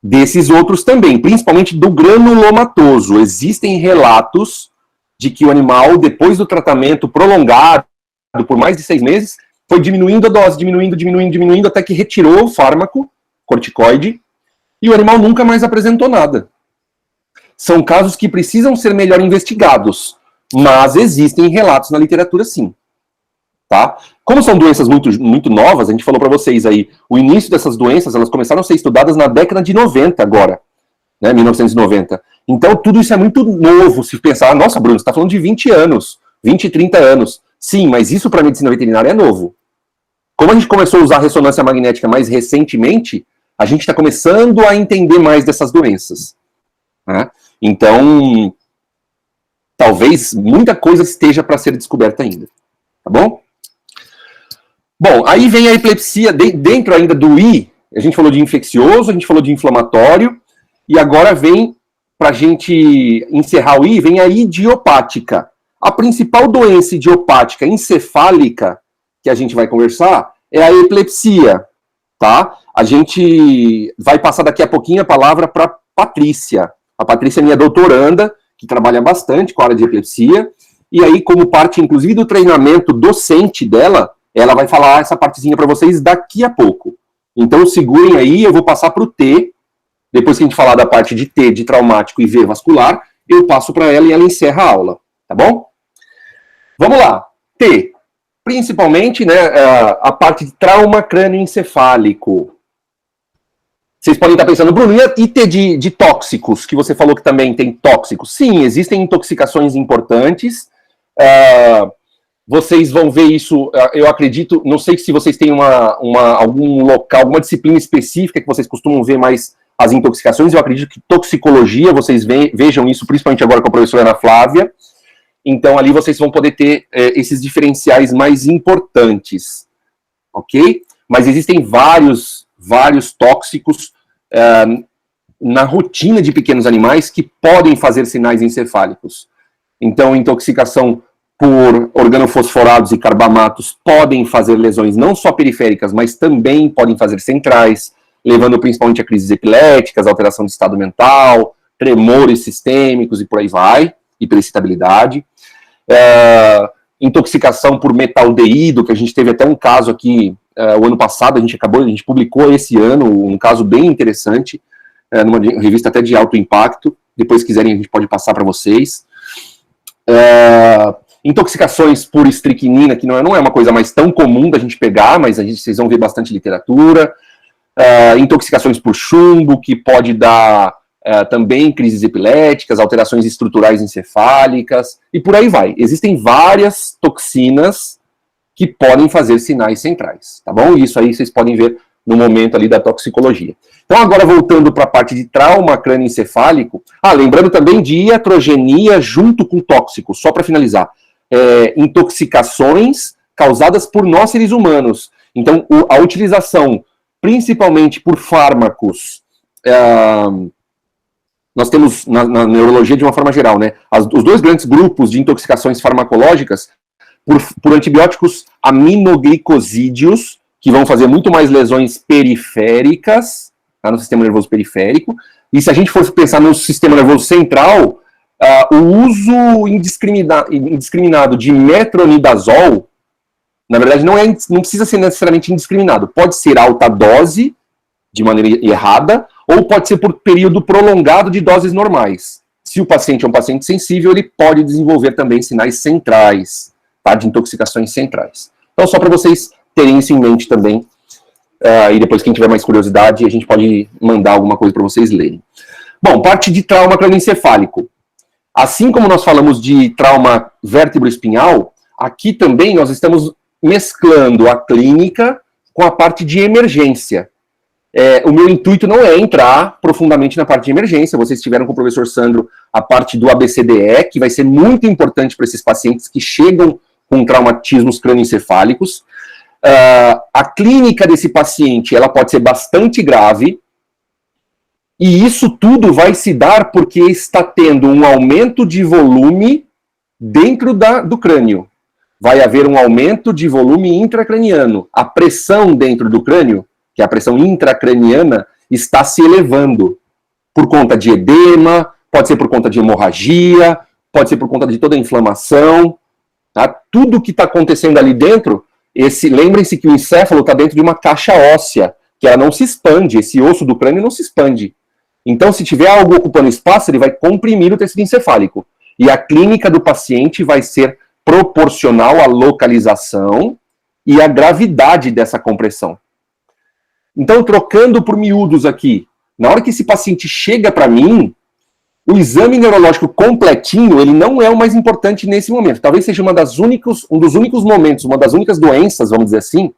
desses outros também, principalmente do granulomatoso. Existem relatos de que o animal, depois do tratamento prolongado, por mais de 6 meses, foi diminuindo a dose, diminuindo, até que retirou o fármaco, corticoide, e o animal nunca mais apresentou nada. São casos que precisam ser melhor investigados, mas existem relatos na literatura, sim. Tá? Como são doenças muito novas, a gente falou para vocês aí, o início dessas doenças, elas começaram a ser estudadas na década de 90 agora, né, 1990. Então, tudo isso é muito novo, se pensar, nossa, Bruno, você está falando de 20 anos, 20, 30 anos. Sim, mas isso para a medicina veterinária é novo. Como a gente começou a usar a ressonância magnética mais recentemente, a gente está começando a entender mais dessas doenças. Né? Então, talvez muita coisa esteja para ser descoberta ainda. Tá bom? Bom, aí vem a epilepsia, dentro ainda do I, a gente falou de infeccioso, a gente falou de inflamatório, e agora vem, para a gente encerrar o I, vem a idiopática. A principal doença idiopática encefálica que a gente vai conversar é a epilepsia, tá? A gente vai passar daqui a pouquinho a palavra para Patrícia. A Patrícia é minha doutoranda, que trabalha bastante com a área de epilepsia, e aí, como parte, inclusive, do treinamento docente dela, ela vai falar essa partezinha para vocês daqui a pouco. Então, segurem aí, eu vou passar para o T. Depois que a gente falar da parte de T, de traumático e V vascular, eu passo para ela e ela encerra a aula, tá bom? Vamos lá. T. Principalmente, né, a parte de trauma crânioencefálico. Vocês podem estar pensando, Bruno, e T de tóxicos, que você falou que também tem tóxicos? Sim, existem intoxicações importantes. Vocês vão ver isso, eu acredito, não sei se vocês têm algum local, alguma disciplina específica que vocês costumam ver mais as intoxicações. Eu acredito que toxicologia, vocês vejam isso, principalmente agora com a professora Ana Flávia. Então, ali vocês vão poder ter esses diferenciais mais importantes, ok? Mas existem vários tóxicos na rotina de pequenos animais que podem fazer sinais encefálicos. Então, intoxicação por organofosforados e carbamatos podem fazer lesões não só periféricas, mas também podem fazer centrais, levando principalmente a crises epiléticas, alteração de estado mental, tremores sistêmicos e por aí vai, hiperexcitabilidade. Intoxicação por metaldeído, que a gente teve até um caso aqui o ano passado, a gente publicou esse ano um caso bem interessante, numa revista até de alto impacto, depois se quiserem a gente pode passar para vocês. Intoxicações por estricnina, que não é uma coisa mais tão comum da gente pegar, mas vocês vão ver bastante literatura. Intoxicações por chumbo, que pode dar também crises epiléticas, alterações estruturais encefálicas, e por aí vai. Existem várias toxinas que podem fazer sinais centrais, tá bom? Isso aí vocês podem ver no momento ali da toxicologia. Então, agora voltando para a parte de trauma crânioencefálico, lembrando também de iatrogenia junto com tóxico, só para finalizar. Intoxicações causadas por nós seres humanos. Então, a utilização, principalmente por fármacos, nós temos na neurologia de uma forma geral, né? Os dois grandes grupos de intoxicações farmacológicas por antibióticos aminoglicosídeos, que vão fazer muito mais lesões periféricas, tá, no sistema nervoso periférico, e se a gente for pensar no sistema nervoso central, o uso indiscriminado de metronidazol, na verdade não precisa ser necessariamente indiscriminado, pode ser alta dose, de maneira errada, ou pode ser por período prolongado de doses normais. Se o paciente é um paciente sensível, ele pode desenvolver também sinais centrais, tá, de intoxicações centrais. Então, só para vocês terem isso em mente também, e depois quem tiver mais curiosidade, a gente pode mandar alguma coisa para vocês lerem. Bom, parte de trauma crânioencefálico. Assim como nós falamos de trauma vértebro-espinhal, aqui também nós estamos mesclando a clínica com a parte de emergência. O meu intuito não é entrar profundamente na parte de emergência, vocês tiveram com o professor Sandro a parte do ABCDE, que vai ser muito importante para esses pacientes que chegam com traumatismos crânioencefálicos. A clínica desse paciente, ela pode ser bastante grave, e isso tudo vai se dar porque está tendo um aumento de volume dentro do crânio. Vai haver um aumento de volume intracraniano. A pressão dentro do crânio, que é a pressão intracraniana, está se elevando por conta de edema, pode ser por conta de hemorragia, pode ser por conta de toda a inflamação, tá? Tudo que está acontecendo ali dentro, lembrem-se que o encéfalo está dentro de uma caixa óssea, que ela não se expande, esse osso do crânio não se expande. Então, se tiver algo ocupando espaço, ele vai comprimir o tecido encefálico. E a clínica do paciente vai ser proporcional à localização e à gravidade dessa compressão. Então, trocando por miúdos aqui, na hora que esse paciente chega para mim, o exame neurológico completinho, ele não é o mais importante nesse momento. Talvez seja um dos únicos momentos, uma das únicas doenças, vamos dizer assim,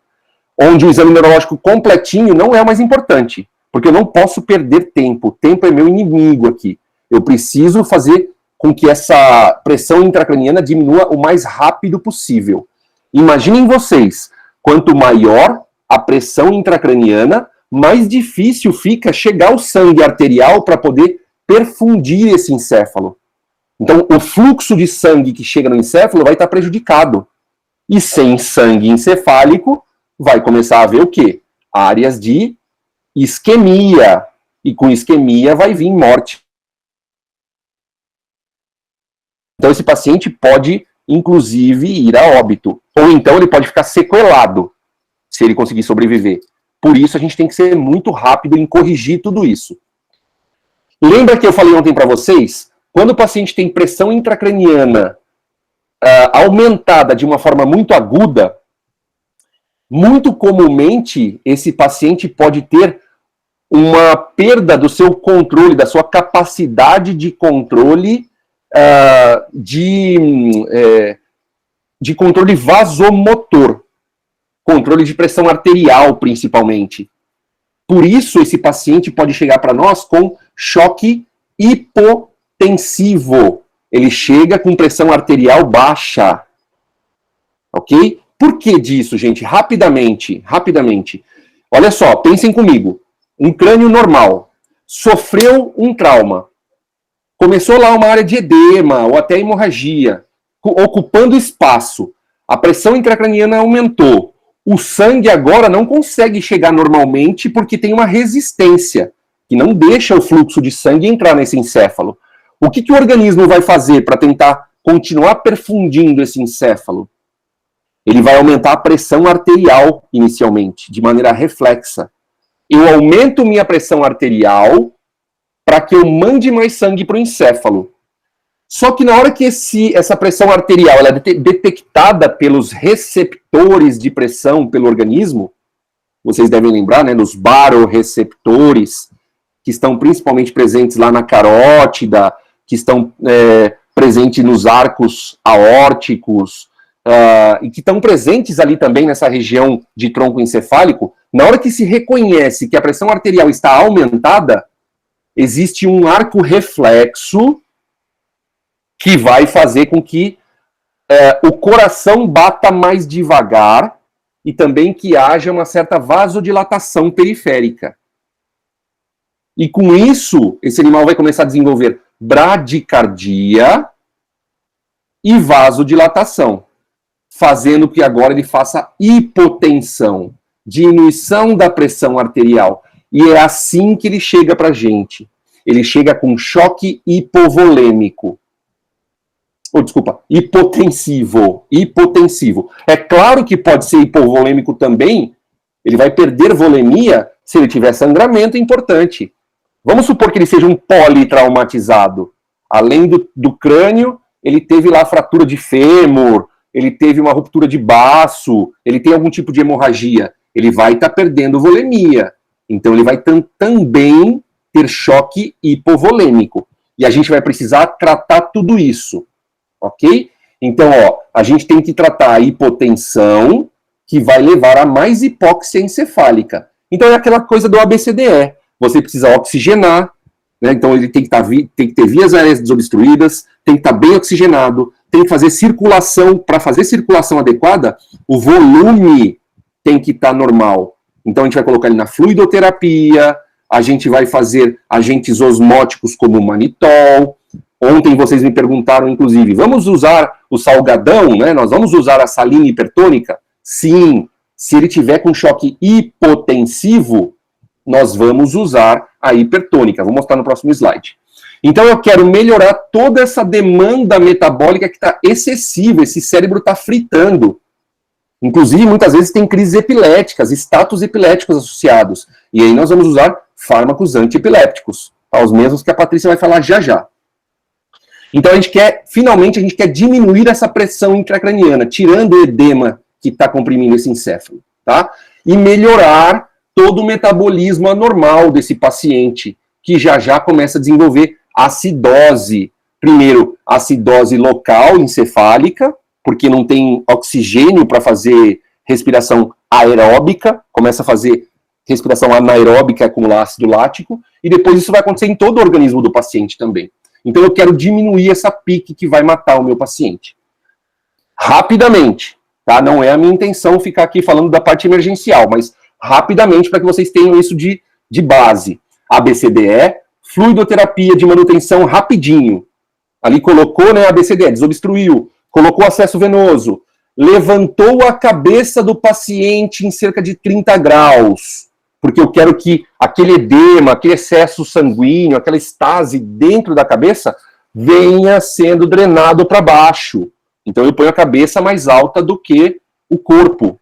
onde o exame neurológico completinho não é o mais importante. Porque eu não posso perder tempo. O tempo é meu inimigo aqui. Eu preciso fazer com que essa pressão intracraniana diminua o mais rápido possível. Imaginem vocês, quanto maior a pressão intracraniana, mais difícil fica chegar o sangue arterial para poder perfundir esse encéfalo. Então, o fluxo de sangue que chega no encéfalo vai estar prejudicado. E sem sangue encefálico, vai começar a haver o quê? Áreas de isquemia. E com isquemia vai vir morte. Então, esse paciente pode, inclusive, ir a óbito. Ou então ele pode ficar sequelado, se ele conseguir sobreviver. Por isso, a gente tem que ser muito rápido em corrigir tudo isso. Lembra que eu falei ontem para vocês? Quando o paciente tem pressão intracraniana aumentada de uma forma muito aguda, muito comumente esse paciente pode ter uma perda do seu controle, da sua capacidade de controle, de controle vasomotor, controle de pressão arterial, principalmente. Por isso, esse paciente pode chegar para nós com choque hipotensivo. ele chega com pressão arterial baixa. Ok? Por que disso, gente? Rapidamente. Olha só, pensem comigo. Um crânio normal sofreu um trauma. Começou lá uma área de edema ou até hemorragia, ocupando espaço. A pressão intracraniana aumentou. O sangue agora não consegue chegar normalmente porque tem uma resistência que não deixa o fluxo de sangue entrar nesse encéfalo. O que o organismo vai fazer para tentar continuar perfundindo esse encéfalo? Ele vai aumentar a pressão arterial inicialmente, de maneira reflexa. Eu aumento minha pressão arterial para que eu mande mais sangue para o encéfalo. Só que na hora que essa pressão arterial ela é detectada pelos receptores de pressão pelo organismo, vocês devem lembrar, né, nos barorreceptores, que estão principalmente presentes lá na carótida, que estão presentes nos arcos aórticos, e que estão presentes ali também nessa região de tronco encefálico, na hora que se reconhece que a pressão arterial está aumentada, existe um arco reflexo que vai fazer com que o coração bata mais devagar e também que haja uma certa vasodilatação periférica. E com isso, esse animal vai começar a desenvolver bradicardia e vasodilatação, fazendo que agora ele faça hipotensão, diminuição da pressão arterial. E é assim que ele chega para a gente. Ele chega com choque hipovolêmico. Hipotensivo. É claro que pode ser hipovolêmico também, ele vai perder volemia se ele tiver sangramento importante. Vamos supor que ele seja um politraumatizado. Além do crânio, ele teve lá fratura de fêmur, ele teve uma ruptura de baço, ele tem algum tipo de hemorragia. Ele vai estar perdendo volemia. Então ele vai também ter choque hipovolêmico. E a gente vai precisar tratar tudo isso. Ok? Então, a gente tem que tratar a hipotensão, que vai levar a mais hipóxia encefálica. Então, é aquela coisa do ABCDE. Você precisa oxigenar, né? Então ele tem que ter vias aéreas desobstruídas, tem que estar bem oxigenado, tem que fazer circulação. Para fazer circulação adequada, o volume tem que estar normal. Então, a gente vai colocar ele na fluidoterapia, a gente vai fazer agentes osmóticos como o manitol. Ontem vocês me perguntaram, inclusive, vamos usar o salgadão, né? Nós vamos usar a salina hipertônica? Sim, se ele tiver com choque hipotensivo, nós vamos usar a hipertônica. Vou mostrar no próximo slide. Então eu quero melhorar toda essa demanda metabólica que está excessiva, esse cérebro está fritando. Inclusive, muitas vezes tem crises epiléticas, status epiléticos associados. E aí nós vamos usar fármacos antiepiléticos, os mesmos que a Patrícia vai falar já já. Então, finalmente, a gente quer diminuir essa pressão intracraniana, tirando o edema que está comprimindo esse encéfalo, tá? E melhorar todo o metabolismo anormal desse paciente, que já começa a desenvolver acidose. Primeiro, acidose local encefálica, porque não tem oxigênio para fazer respiração aeróbica, começa a fazer respiração anaeróbica com ácido lático, e depois isso vai acontecer em todo o organismo do paciente também. Então eu quero diminuir essa pique que vai matar o meu paciente. Rapidamente, tá? Não é a minha intenção ficar aqui falando da parte emergencial, mas rapidamente para que vocês tenham isso de base. ABCDE, fluidoterapia de manutenção rapidinho. Ali colocou, né, ABCDE, desobstruiu, colocou acesso venoso, levantou a cabeça do paciente em cerca de 30 graus, porque eu quero que aquele edema, aquele excesso sanguíneo, aquela estase dentro da cabeça venha sendo drenado para baixo. Então eu ponho a cabeça mais alta do que o corpo.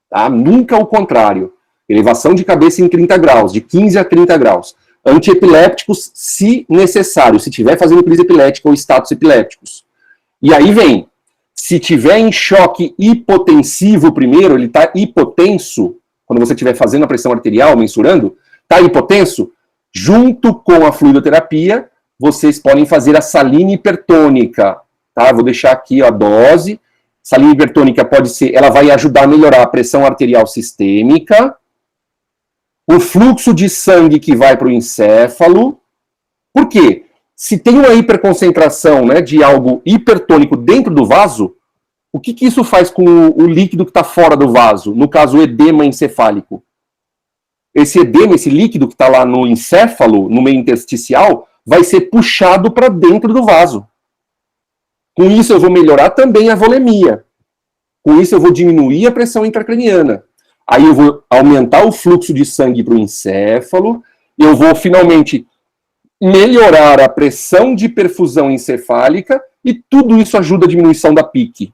Tá? Nunca o contrário. Elevação de cabeça em 30 graus, de 15 a 30 graus. Antiepilépticos, se necessário, se tiver fazendo crise epilética ou status epilépticos. E aí vem, se tiver em choque hipotensivo primeiro, ele está hipotenso, quando você estiver fazendo a pressão arterial, mensurando, está hipotenso, junto com a fluidoterapia, vocês podem fazer a salina hipertônica. Tá? Vou deixar aqui a dose. Salina hipertônica pode ser, ela vai ajudar a melhorar a pressão arterial sistêmica, o fluxo de sangue que vai para o encéfalo. Por quê? Se tem uma hiperconcentração, né, de algo hipertônico dentro do vaso, o que isso faz com o líquido que está fora do vaso? No caso, o edema encefálico. Esse edema, esse líquido que está lá no encéfalo, no meio intersticial, vai ser puxado para dentro do vaso. Com isso, eu vou melhorar também a volemia. Com isso, eu vou diminuir a pressão intracraniana. Aí eu vou aumentar o fluxo de sangue para o encéfalo. Eu vou, finalmente, melhorar a pressão de perfusão encefálica. E tudo isso ajuda a diminuição da PIC.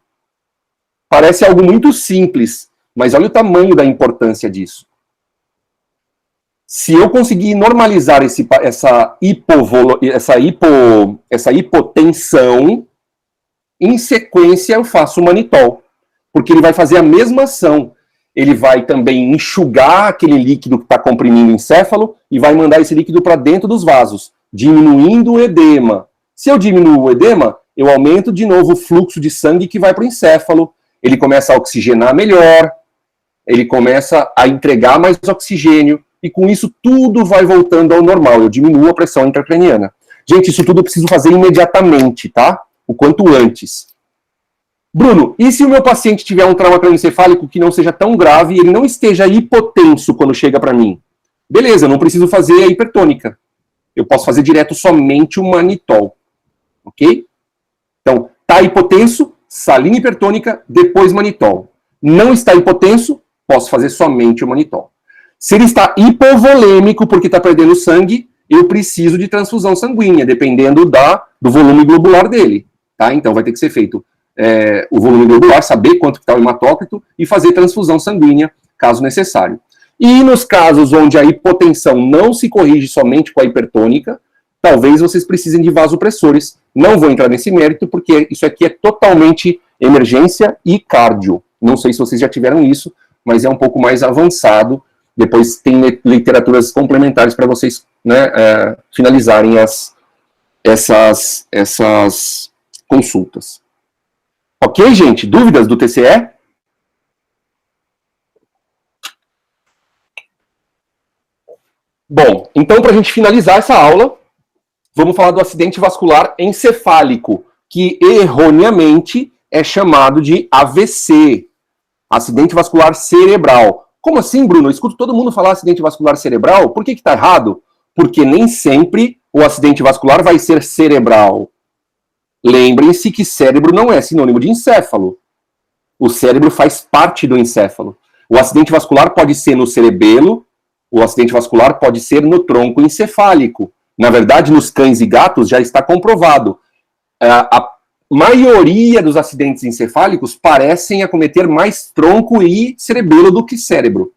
Parece algo muito simples, mas olha o tamanho da importância disso. Se eu conseguir normalizar essa hipotensão, em sequência eu faço o manitol, porque ele vai fazer a mesma ação. Ele vai também enxugar aquele líquido que está comprimindo o encéfalo e vai mandar esse líquido para dentro dos vasos, diminuindo o edema. Se eu diminuo o edema, eu aumento de novo o fluxo de sangue que vai para o encéfalo, ele começa a oxigenar melhor, ele começa a entregar mais oxigênio, e com isso tudo vai voltando ao normal, eu diminuo a pressão intracraniana. Gente, isso tudo eu preciso fazer imediatamente, tá? O quanto antes. Bruno, e se o meu paciente tiver um trauma crânioencefálico que não seja tão grave e ele não esteja hipotenso quando chega para mim? Beleza, eu não preciso fazer a hipertônica. Eu posso fazer direto somente o manitol. Ok? Então, tá hipotenso, salina hipertônica, depois manitol. Não está hipotenso, posso fazer somente o manitol. Se ele está hipovolêmico, porque está perdendo sangue, eu preciso de transfusão sanguínea, dependendo do volume globular dele. Tá? Então vai ter que ser feito o volume globular, saber quanto está o hematócrito e fazer transfusão sanguínea, caso necessário. E nos casos onde a hipotensão não se corrige somente com a hipertônica, talvez vocês precisem de vasopressores. Não vou entrar nesse mérito, porque isso aqui é totalmente emergência e cardio. Não sei se vocês já tiveram isso, mas é um pouco mais avançado. Depois tem literaturas complementares para vocês, né, finalizarem essas consultas. Ok, gente? Dúvidas do TCE? Bom, então para a gente finalizar essa aula, vamos falar do acidente vascular encefálico, que erroneamente é chamado de AVC, acidente vascular cerebral. Como assim, Bruno? Eu escuto todo mundo falar acidente vascular cerebral. Por que está errado? Porque nem sempre o acidente vascular vai ser cerebral. Lembrem-se que cérebro não é sinônimo de encéfalo. O cérebro faz parte do encéfalo. O acidente vascular pode ser no cerebelo, o acidente vascular pode ser no tronco encefálico. Na verdade, nos cães e gatos já está comprovado. A maioria dos acidentes encefálicos parecem acometer mais tronco e cerebelo do que cérebro.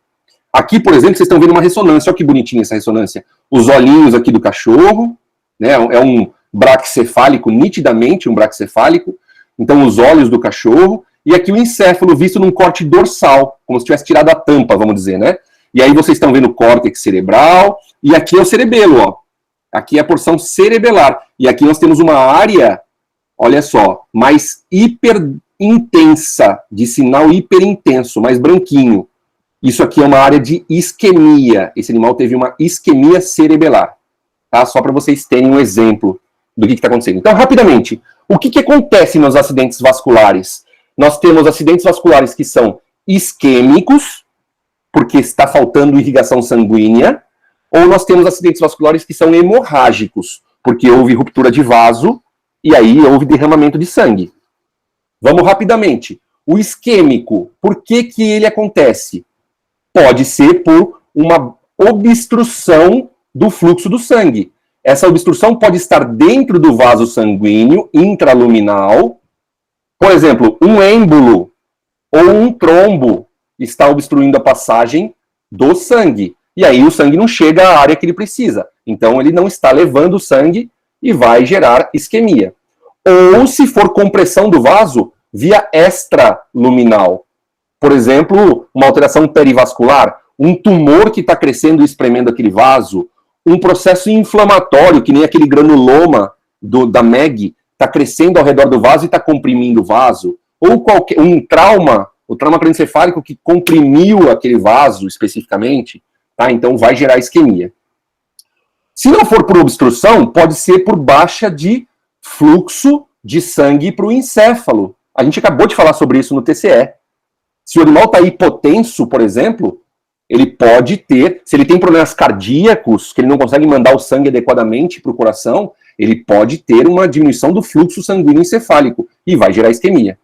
Aqui, por exemplo, vocês estão vendo uma ressonância. Olha que bonitinha essa ressonância. Os olhinhos aqui do cachorro, né? É um braquicefálico, nitidamente um braquicefálico. Então, os olhos do cachorro. E aqui o encéfalo visto num corte dorsal, como se tivesse tirado a tampa, vamos dizer, né? E aí vocês estão vendo o córtex cerebral. E aqui é o cerebelo, ó. Aqui é a porção cerebelar. E aqui nós temos uma área, olha só, mais hiperintensa, de sinal hiperintenso, mais branquinho. Isso aqui é uma área de isquemia. Esse animal teve uma isquemia cerebelar. Tá? Só para vocês terem um exemplo do que está acontecendo. Então, rapidamente, o que acontece nos acidentes vasculares? Nós temos acidentes vasculares que são isquêmicos, porque está faltando irrigação sanguínea, ou nós temos acidentes vasculares que são hemorrágicos, porque houve ruptura de vaso e aí houve derramamento de sangue. Vamos rapidamente. O isquêmico, por que ele acontece? Pode ser por uma obstrução do fluxo do sangue. Essa obstrução pode estar dentro do vaso sanguíneo intraluminal. Por exemplo, um êmbolo ou um trombo está obstruindo a passagem do sangue. E aí o sangue não chega à área que ele precisa. Então ele não está levando o sangue e vai gerar isquemia. Ou se for compressão do vaso via extraluminal. Por exemplo, uma alteração perivascular, um tumor que está crescendo e espremendo aquele vaso, um processo inflamatório, que nem aquele granuloma da MEG, está crescendo ao redor do vaso e está comprimindo o vaso, ou um trauma, o trauma crânioencefálico que comprimiu aquele vaso especificamente, tá? Então vai gerar isquemia. Se não for por obstrução, pode ser por baixa de fluxo de sangue para o encéfalo. A gente acabou de falar sobre isso no TCE. Se o animal está hipotenso, por exemplo, ele pode ter, se ele tem problemas cardíacos, que ele não consegue mandar o sangue adequadamente para o coração, ele pode ter uma diminuição do fluxo sanguíneo encefálico e vai gerar isquemia.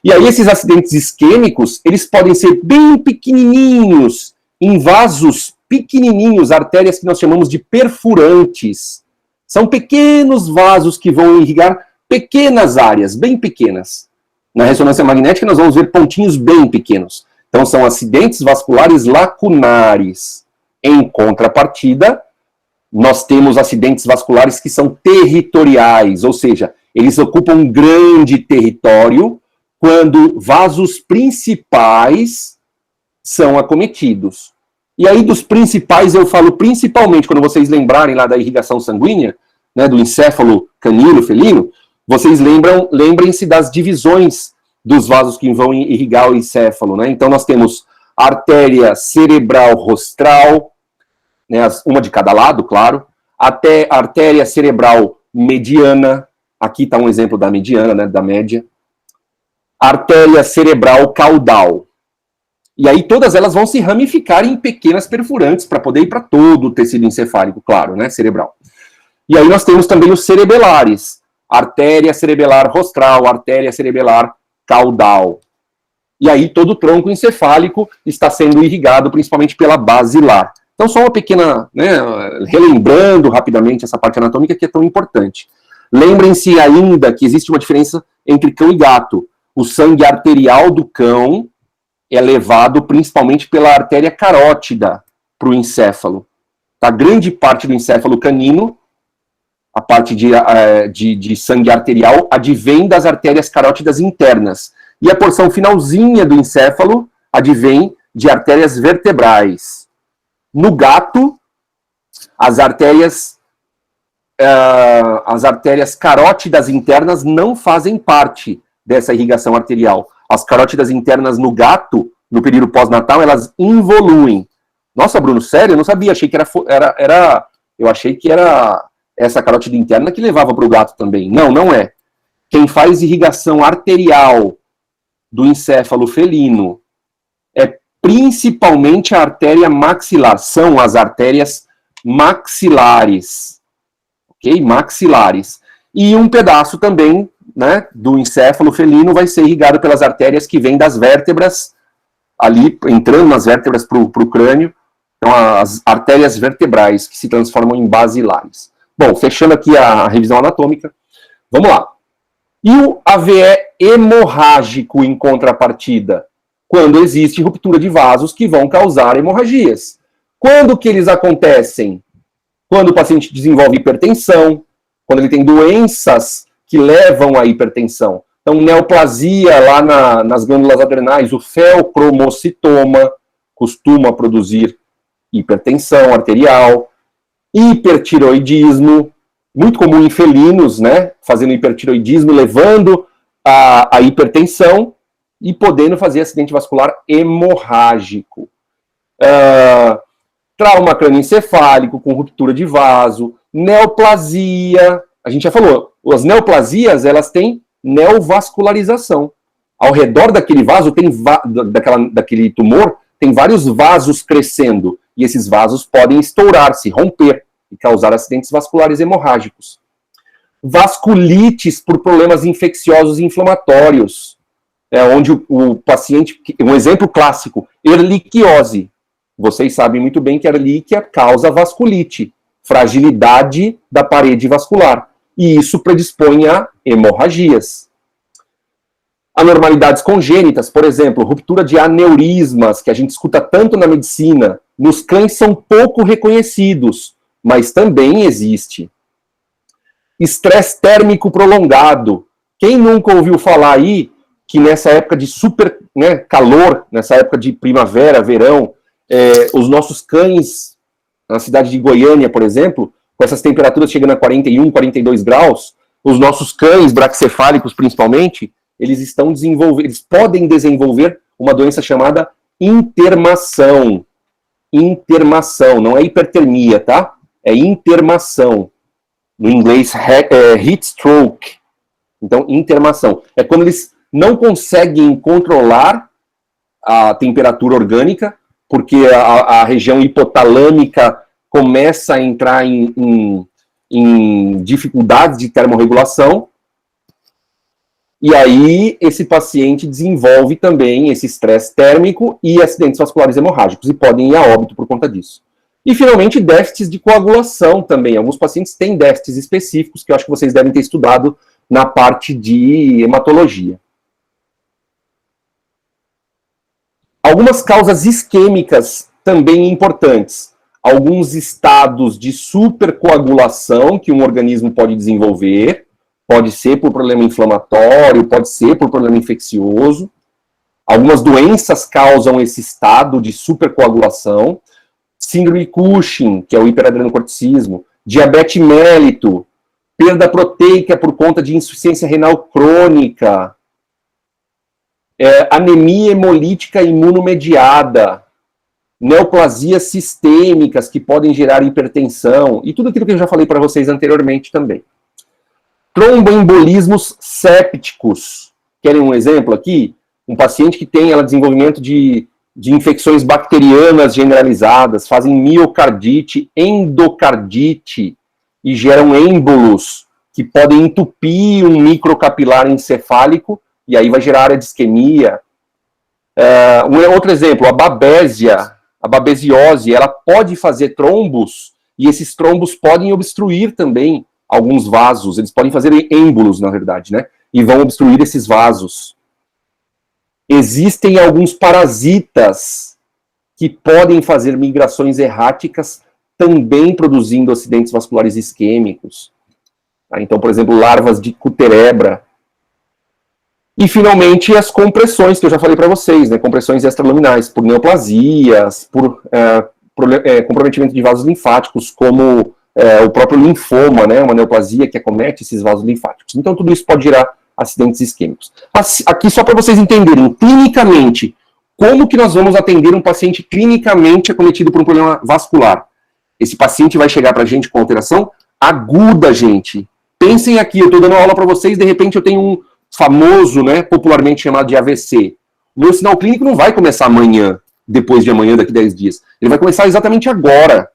E aí esses acidentes isquêmicos, eles podem ser bem pequenininhos, em vasos pequenininhos, artérias que nós chamamos de perfurantes. São pequenos vasos que vão irrigar pequenas áreas, bem pequenas. Na ressonância magnética nós vamos ver pontinhos bem pequenos. Então são acidentes vasculares lacunares. Em contrapartida, nós temos acidentes vasculares que são territoriais, ou seja, eles ocupam um grande território quando vasos principais são acometidos. E aí dos principais eu falo principalmente, quando vocês lembrarem lá da irrigação sanguínea, né, do encéfalo canino, felino, vocês lembrem-se das divisões dos vasos que vão irrigar o encéfalo, né? Então nós temos artéria cerebral rostral, né, uma de cada lado, claro, até artéria cerebral mediana, aqui está um exemplo da mediana, né, da média, artéria cerebral caudal. E aí todas elas vão se ramificar em pequenas perfurantes para poder ir para todo o tecido encefálico, claro, né, cerebral. E aí nós temos também os cerebelares, artéria cerebelar rostral, artéria cerebelar caudal. E aí todo o tronco encefálico está sendo irrigado principalmente pela basilar. Então só uma pequena, né, relembrando rapidamente essa parte anatômica que é tão importante. Lembrem-se ainda que existe uma diferença entre cão e gato. O sangue arterial do cão é levado principalmente pela artéria carótida para o encéfalo. A grande parte do encéfalo canino, a parte de sangue arterial, advém das artérias carótidas internas. E a porção finalzinha do encéfalo advém de artérias vertebrais. No gato, as artérias carótidas internas não fazem parte dessa irrigação arterial. As carótidas internas no gato, no período pós-natal, elas involuem. Nossa, Bruno, sério? Eu não sabia. Eu achei que era essa carótida interna que levava para o gato também. Não, não é. Quem faz irrigação arterial do encéfalo felino é principalmente a artéria maxilar. São as artérias maxilares. Ok? Maxilares. E um pedaço também, né, do encéfalo felino vai ser irrigado pelas artérias que vêm das vértebras, ali entrando nas vértebras para o crânio. Então, as artérias vertebrais que se transformam em basilares. Bom, fechando aqui a revisão anatômica, vamos lá. E o AVE hemorrágico em contrapartida? Quando existe ruptura de vasos que vão causar hemorragias. Quando que eles acontecem? Quando o paciente desenvolve hipertensão, quando ele tem doenças que levam à hipertensão. Então, neoplasia lá nas glândulas adrenais, o feocromocitoma costuma produzir hipertensão arterial, hipertiroidismo, muito comum em felinos, né, fazendo hipertiroidismo, levando a hipertensão e podendo fazer acidente vascular hemorrágico. Trauma crânioencefálico com ruptura de vaso, neoplasia, a gente já falou, as neoplasias, elas têm neovascularização. Ao redor daquele vaso, daquele tumor, tem vários vasos crescendo, e esses vasos podem estourar, se romper, e causar acidentes vasculares hemorrágicos. Vasculites por problemas infecciosos e inflamatórios, onde o paciente, um exemplo clássico, erliquiose. Vocês sabem muito bem que a erlíquia causa vasculite, fragilidade da parede vascular, e isso predispõe a hemorragias. Anormalidades congênitas, por exemplo, ruptura de aneurismas, que a gente escuta tanto na medicina, nos cães são pouco reconhecidos, mas também existe. Estresse térmico prolongado. Quem nunca ouviu falar aí que nessa época de super, né, calor, nessa época de primavera, verão, os nossos cães, na cidade de Goiânia, por exemplo, com essas temperaturas chegando a 41, 42 graus, os nossos cães braquicefálicos, principalmente, eles podem desenvolver uma doença chamada intermação. Intermação, não é hipertermia, tá? é intermação. No inglês, heat stroke. Então, intermação. É quando eles não conseguem controlar a temperatura orgânica, porque a região hipotalâmica começa a entrar em dificuldades de termorregulação, e aí esse paciente desenvolve também esse estresse térmico e acidentes vasculares hemorrágicos, e podem ir a óbito por conta disso. E, finalmente, déficits de coagulação também. Alguns pacientes têm déficits específicos, que eu acho que vocês devem ter estudado na parte de hematologia. Algumas causas isquêmicas também importantes. Alguns estados de supercoagulação que um organismo pode desenvolver, pode ser por problema inflamatório, pode ser por problema infeccioso. Algumas doenças causam esse estado de supercoagulação. Síndrome Cushing, que é o hiperadrenocorticismo, diabetes mellito, perda proteica por conta de insuficiência renal crônica, anemia hemolítica imunomediada, neoplasias sistêmicas que podem gerar hipertensão, e tudo aquilo que eu já falei para vocês anteriormente também. Tromboembolismos sépticos. Querem um exemplo aqui? Um paciente que tem desenvolvimento de infecções bacterianas generalizadas, fazem miocardite, endocardite, e geram êmbolos, que podem entupir um microcapilar encefálico, e aí vai gerar área de isquemia. Outro exemplo, a babésia, a babesiose, ela pode fazer trombos, e esses trombos podem obstruir também alguns vasos, eles podem fazer êmbolos, na verdade, né? E vão obstruir esses vasos. Existem alguns parasitas que podem fazer migrações erráticas, também produzindo acidentes vasculares isquêmicos. Então, por exemplo, larvas de cuterebra. E, finalmente, as compressões, que eu já falei para vocês, né? Compressões extraluminais, por neoplasias, por comprometimento de vasos linfáticos, como o próprio linfoma, né? Uma neoplasia que acomete esses vasos linfáticos. Então, tudo isso pode gerar acidentes isquêmicos. Aqui, só para vocês entenderem, clinicamente, como que nós vamos atender um paciente clinicamente acometido por um problema vascular? Esse paciente vai chegar para a gente com alteração aguda, gente. Pensem aqui, eu estou dando aula para vocês, de repente eu tenho um famoso, né, popularmente chamado de AVC. O meu sinal clínico não vai começar amanhã, depois de amanhã, daqui 10 dias. Ele vai começar exatamente agora.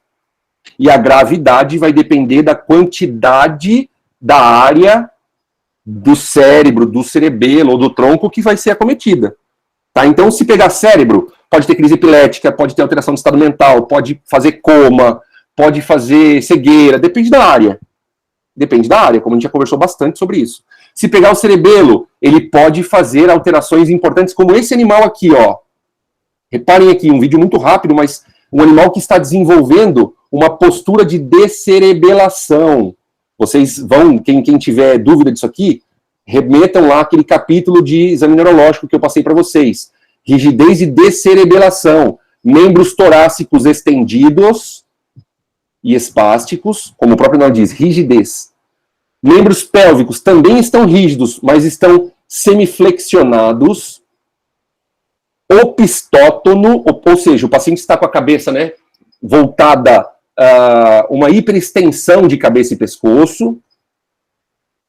E a gravidade vai depender da quantidade da área do cérebro, do cerebelo ou do tronco que vai ser acometida. Tá? Então, se pegar cérebro, pode ter crise epilética, pode ter alteração de estado mental, pode fazer coma, pode fazer cegueira, depende da área. Depende da área, como a gente já conversou bastante sobre isso. Se pegar o cerebelo, ele pode fazer alterações importantes, como esse animal aqui, ó. Reparem aqui, um vídeo muito rápido, mas um animal que está desenvolvendo uma postura de descerebelação. Vocês vão, quem tiver dúvida disso aqui, remetam lá aquele capítulo de exame neurológico que eu passei para vocês. Rigidez e descerebelação. Membros torácicos estendidos e espásticos, como o próprio nome diz, rigidez. Membros pélvicos também estão rígidos, mas estão semiflexionados. Opistótono, ou seja, o paciente está com a cabeça, né, voltada a uma hiperextensão de cabeça e pescoço.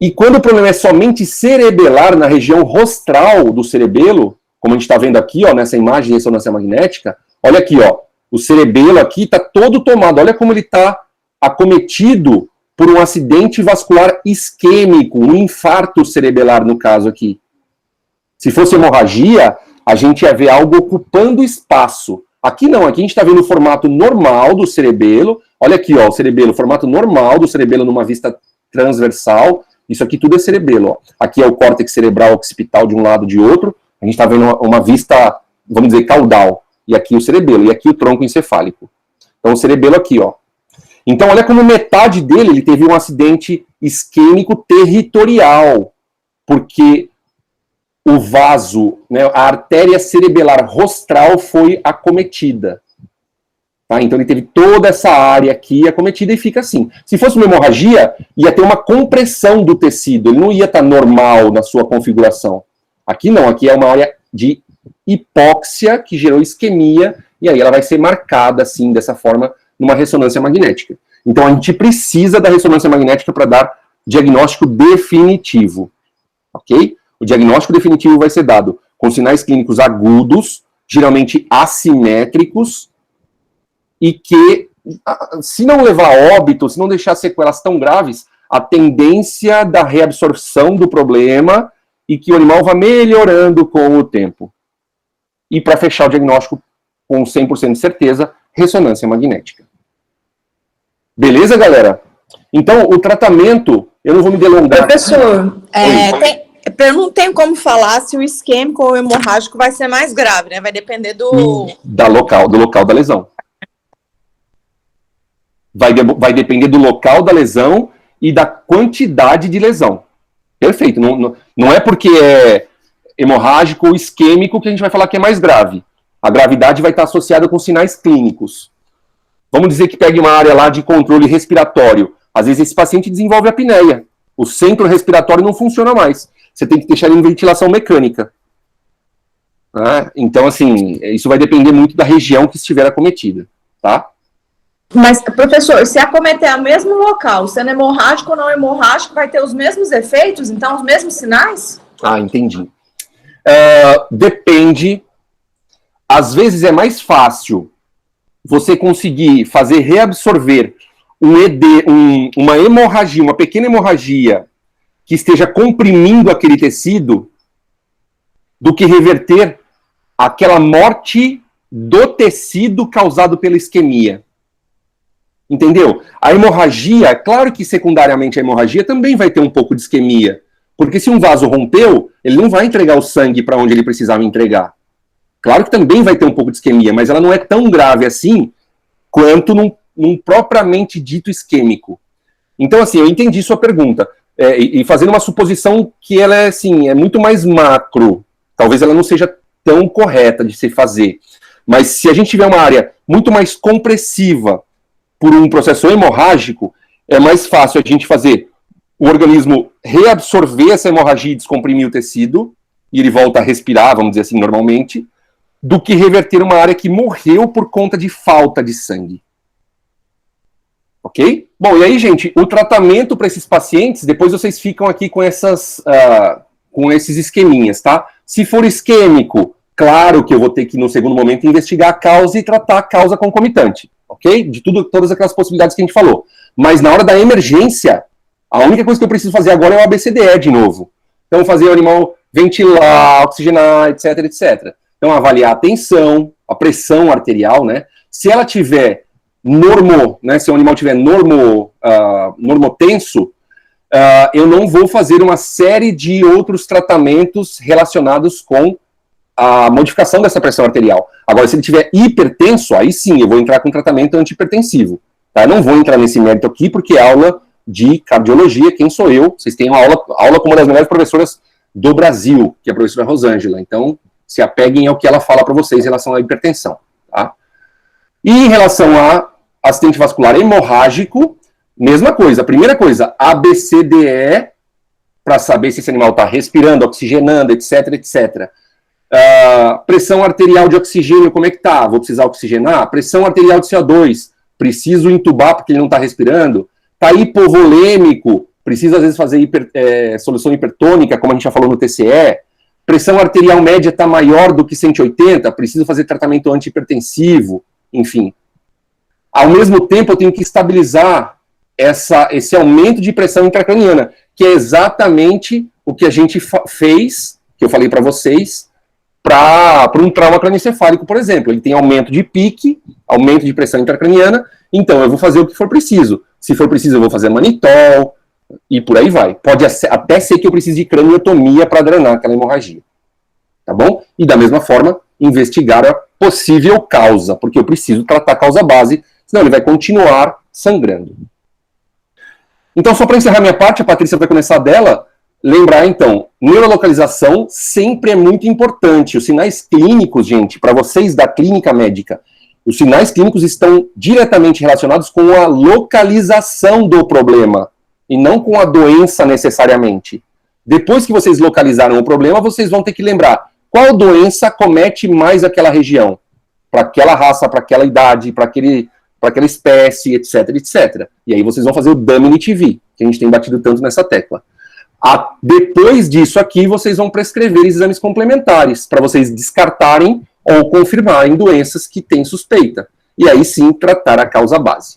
E quando o problema é somente cerebelar, na região rostral do cerebelo, como a gente está vendo aqui, ó, nessa imagem de ressonância magnética, olha aqui, ó, o cerebelo aqui está todo tomado, olha como ele está acometido por um acidente vascular isquêmico, um infarto cerebelar no caso aqui. Se fosse hemorragia, a gente ia ver algo ocupando espaço. Aqui não, aqui a gente está vendo o formato normal do cerebelo, olha aqui, ó, o cerebelo, o formato normal do cerebelo numa vista transversal, isso aqui tudo é cerebelo, ó. Aqui é o córtex cerebral occipital de um lado e de outro, a gente está vendo uma vista, vamos dizer, caudal, e aqui o cerebelo, e aqui o tronco encefálico. Então o cerebelo aqui, ó. Então olha como metade dele, ele teve um acidente isquêmico territorial, porque o vaso, né, a artéria cerebelar rostral foi acometida. Tá? Então ele teve toda essa área aqui acometida e fica assim. Se fosse uma hemorragia, ia ter uma compressão do tecido, ele não ia estar normal na sua configuração. Aqui não, aqui é uma área de hipóxia que gerou isquemia, e aí ela vai ser marcada assim, dessa forma, numa ressonância magnética. Então a gente precisa da ressonância magnética para dar diagnóstico definitivo, ok? O diagnóstico definitivo vai ser dado com sinais clínicos agudos, geralmente assimétricos, e que, se não levar a óbito, se não deixar sequelas tão graves, a tendência da reabsorção do problema e que o animal vá melhorando com o tempo. E para fechar o diagnóstico com 100% de certeza, ressonância magnética. Beleza, galera? Então, o tratamento, eu não vou me delongar. Professor, eu não tenho como falar se o isquêmico ou o hemorrágico vai ser mais grave, né? Vai depender do local da lesão. Vai depender do local da lesão e da quantidade de lesão. Perfeito. Não é porque é hemorrágico ou isquêmico que a gente vai falar que é mais grave. A gravidade vai estar associada com sinais clínicos. Vamos dizer que pegue uma área lá de controle respiratório. Às vezes esse paciente desenvolve apneia. O centro respiratório não funciona mais. Você tem que deixar ele em ventilação mecânica. Então, assim, isso vai depender muito da região que estiver acometida, tá? Mas, professor, se acometer o mesmo local, sendo hemorrágico ou não hemorrágico, vai ter os mesmos efeitos, então, os mesmos sinais? Entendi. Depende. Às vezes é mais fácil você conseguir fazer reabsorver uma hemorragia, uma pequena hemorragia que esteja comprimindo aquele tecido do que reverter aquela morte do tecido causado pela isquemia. Entendeu? A hemorragia, claro que secundariamente a hemorragia também vai ter um pouco de isquemia, porque se um vaso rompeu, ele não vai entregar o sangue para onde ele precisava entregar. Claro que também vai ter um pouco de isquemia, mas ela não é tão grave assim quanto num propriamente dito isquêmico. Então, assim, eu entendi sua pergunta, e fazendo uma suposição que ela é, assim, é muito mais macro, talvez ela não seja tão correta de se fazer, mas se a gente tiver uma área muito mais compressiva por um processo hemorrágico, é mais fácil a gente fazer o organismo reabsorver essa hemorragia e descomprimir o tecido, e ele volta a respirar, vamos dizer assim, normalmente, do que reverter uma área que morreu por conta de falta de sangue. Ok? Bom, e aí, gente, o tratamento para esses pacientes, depois vocês ficam aqui com com esses esqueminhas, tá? Se for isquêmico, claro que eu vou ter que, no segundo momento, investigar a causa e tratar a causa concomitante, ok? De todas aquelas possibilidades que a gente falou. Mas na hora da emergência, a única coisa que eu preciso fazer agora é o ABCDE de novo. Então, fazer o animal ventilar, oxigenar, etc, etc. Então, avaliar a tensão, a pressão arterial, né? Se ela tiver né? Se o animal tiver normotenso, eu não vou fazer uma série de outros tratamentos relacionados com a modificação dessa pressão arterial. Agora, se ele tiver hipertenso, aí sim, eu vou entrar com tratamento antihipertensivo. Tá? Eu não vou entrar nesse mérito aqui, porque é aula de cardiologia, quem sou eu? Vocês têm uma aula com uma das melhores professoras do Brasil, que é a professora Rosângela. Então, se apeguem ao que ela fala para vocês em relação à hipertensão. Tá? E em relação a acidente vascular hemorrágico, mesma coisa. Primeira coisa, ABCDE, para saber se esse animal está respirando, oxigenando, etc, etc. Pressão arterial de oxigênio, como é que está? Vou precisar oxigenar? Pressão arterial de CO2, preciso entubar porque ele não está respirando? Está hipovolêmico, precisa às vezes fazer solução hipertônica, como a gente já falou no TCE? Pressão arterial média está maior do que 180, preciso fazer tratamento antihipertensivo, enfim. Ao mesmo tempo, eu tenho que estabilizar esse aumento de pressão intracraniana, que é exatamente o que a gente fez, que eu falei para vocês, para um trauma cranioencefálico, por exemplo. Ele tem aumento de pique, aumento de pressão intracraniana, então eu vou fazer o que for preciso. Se for preciso, eu vou fazer manitol, e por aí vai. Pode até ser que eu precise de craniotomia para drenar aquela hemorragia. Tá bom? E da mesma forma, investigar a possível causa, porque eu preciso tratar a causa base, senão ele vai continuar sangrando. Então, só para encerrar minha parte, a Patrícia vai começar dela, lembrar então, neurolocalização sempre é muito importante. Os sinais clínicos, gente, para vocês da clínica médica, os sinais clínicos estão diretamente relacionados com a localização do problema, e não com a doença necessariamente. Depois que vocês localizaram o problema, vocês vão ter que lembrar qual doença comete mais aquela região, para aquela raça, para aquela idade, para para aquela espécie, etc, etc. E aí vocês vão fazer o Dummy-TV, que a gente tem batido tanto nessa tecla. Depois disso aqui, vocês vão prescrever exames complementares, para vocês descartarem ou confirmarem doenças que têm suspeita. E aí sim, tratar a causa base.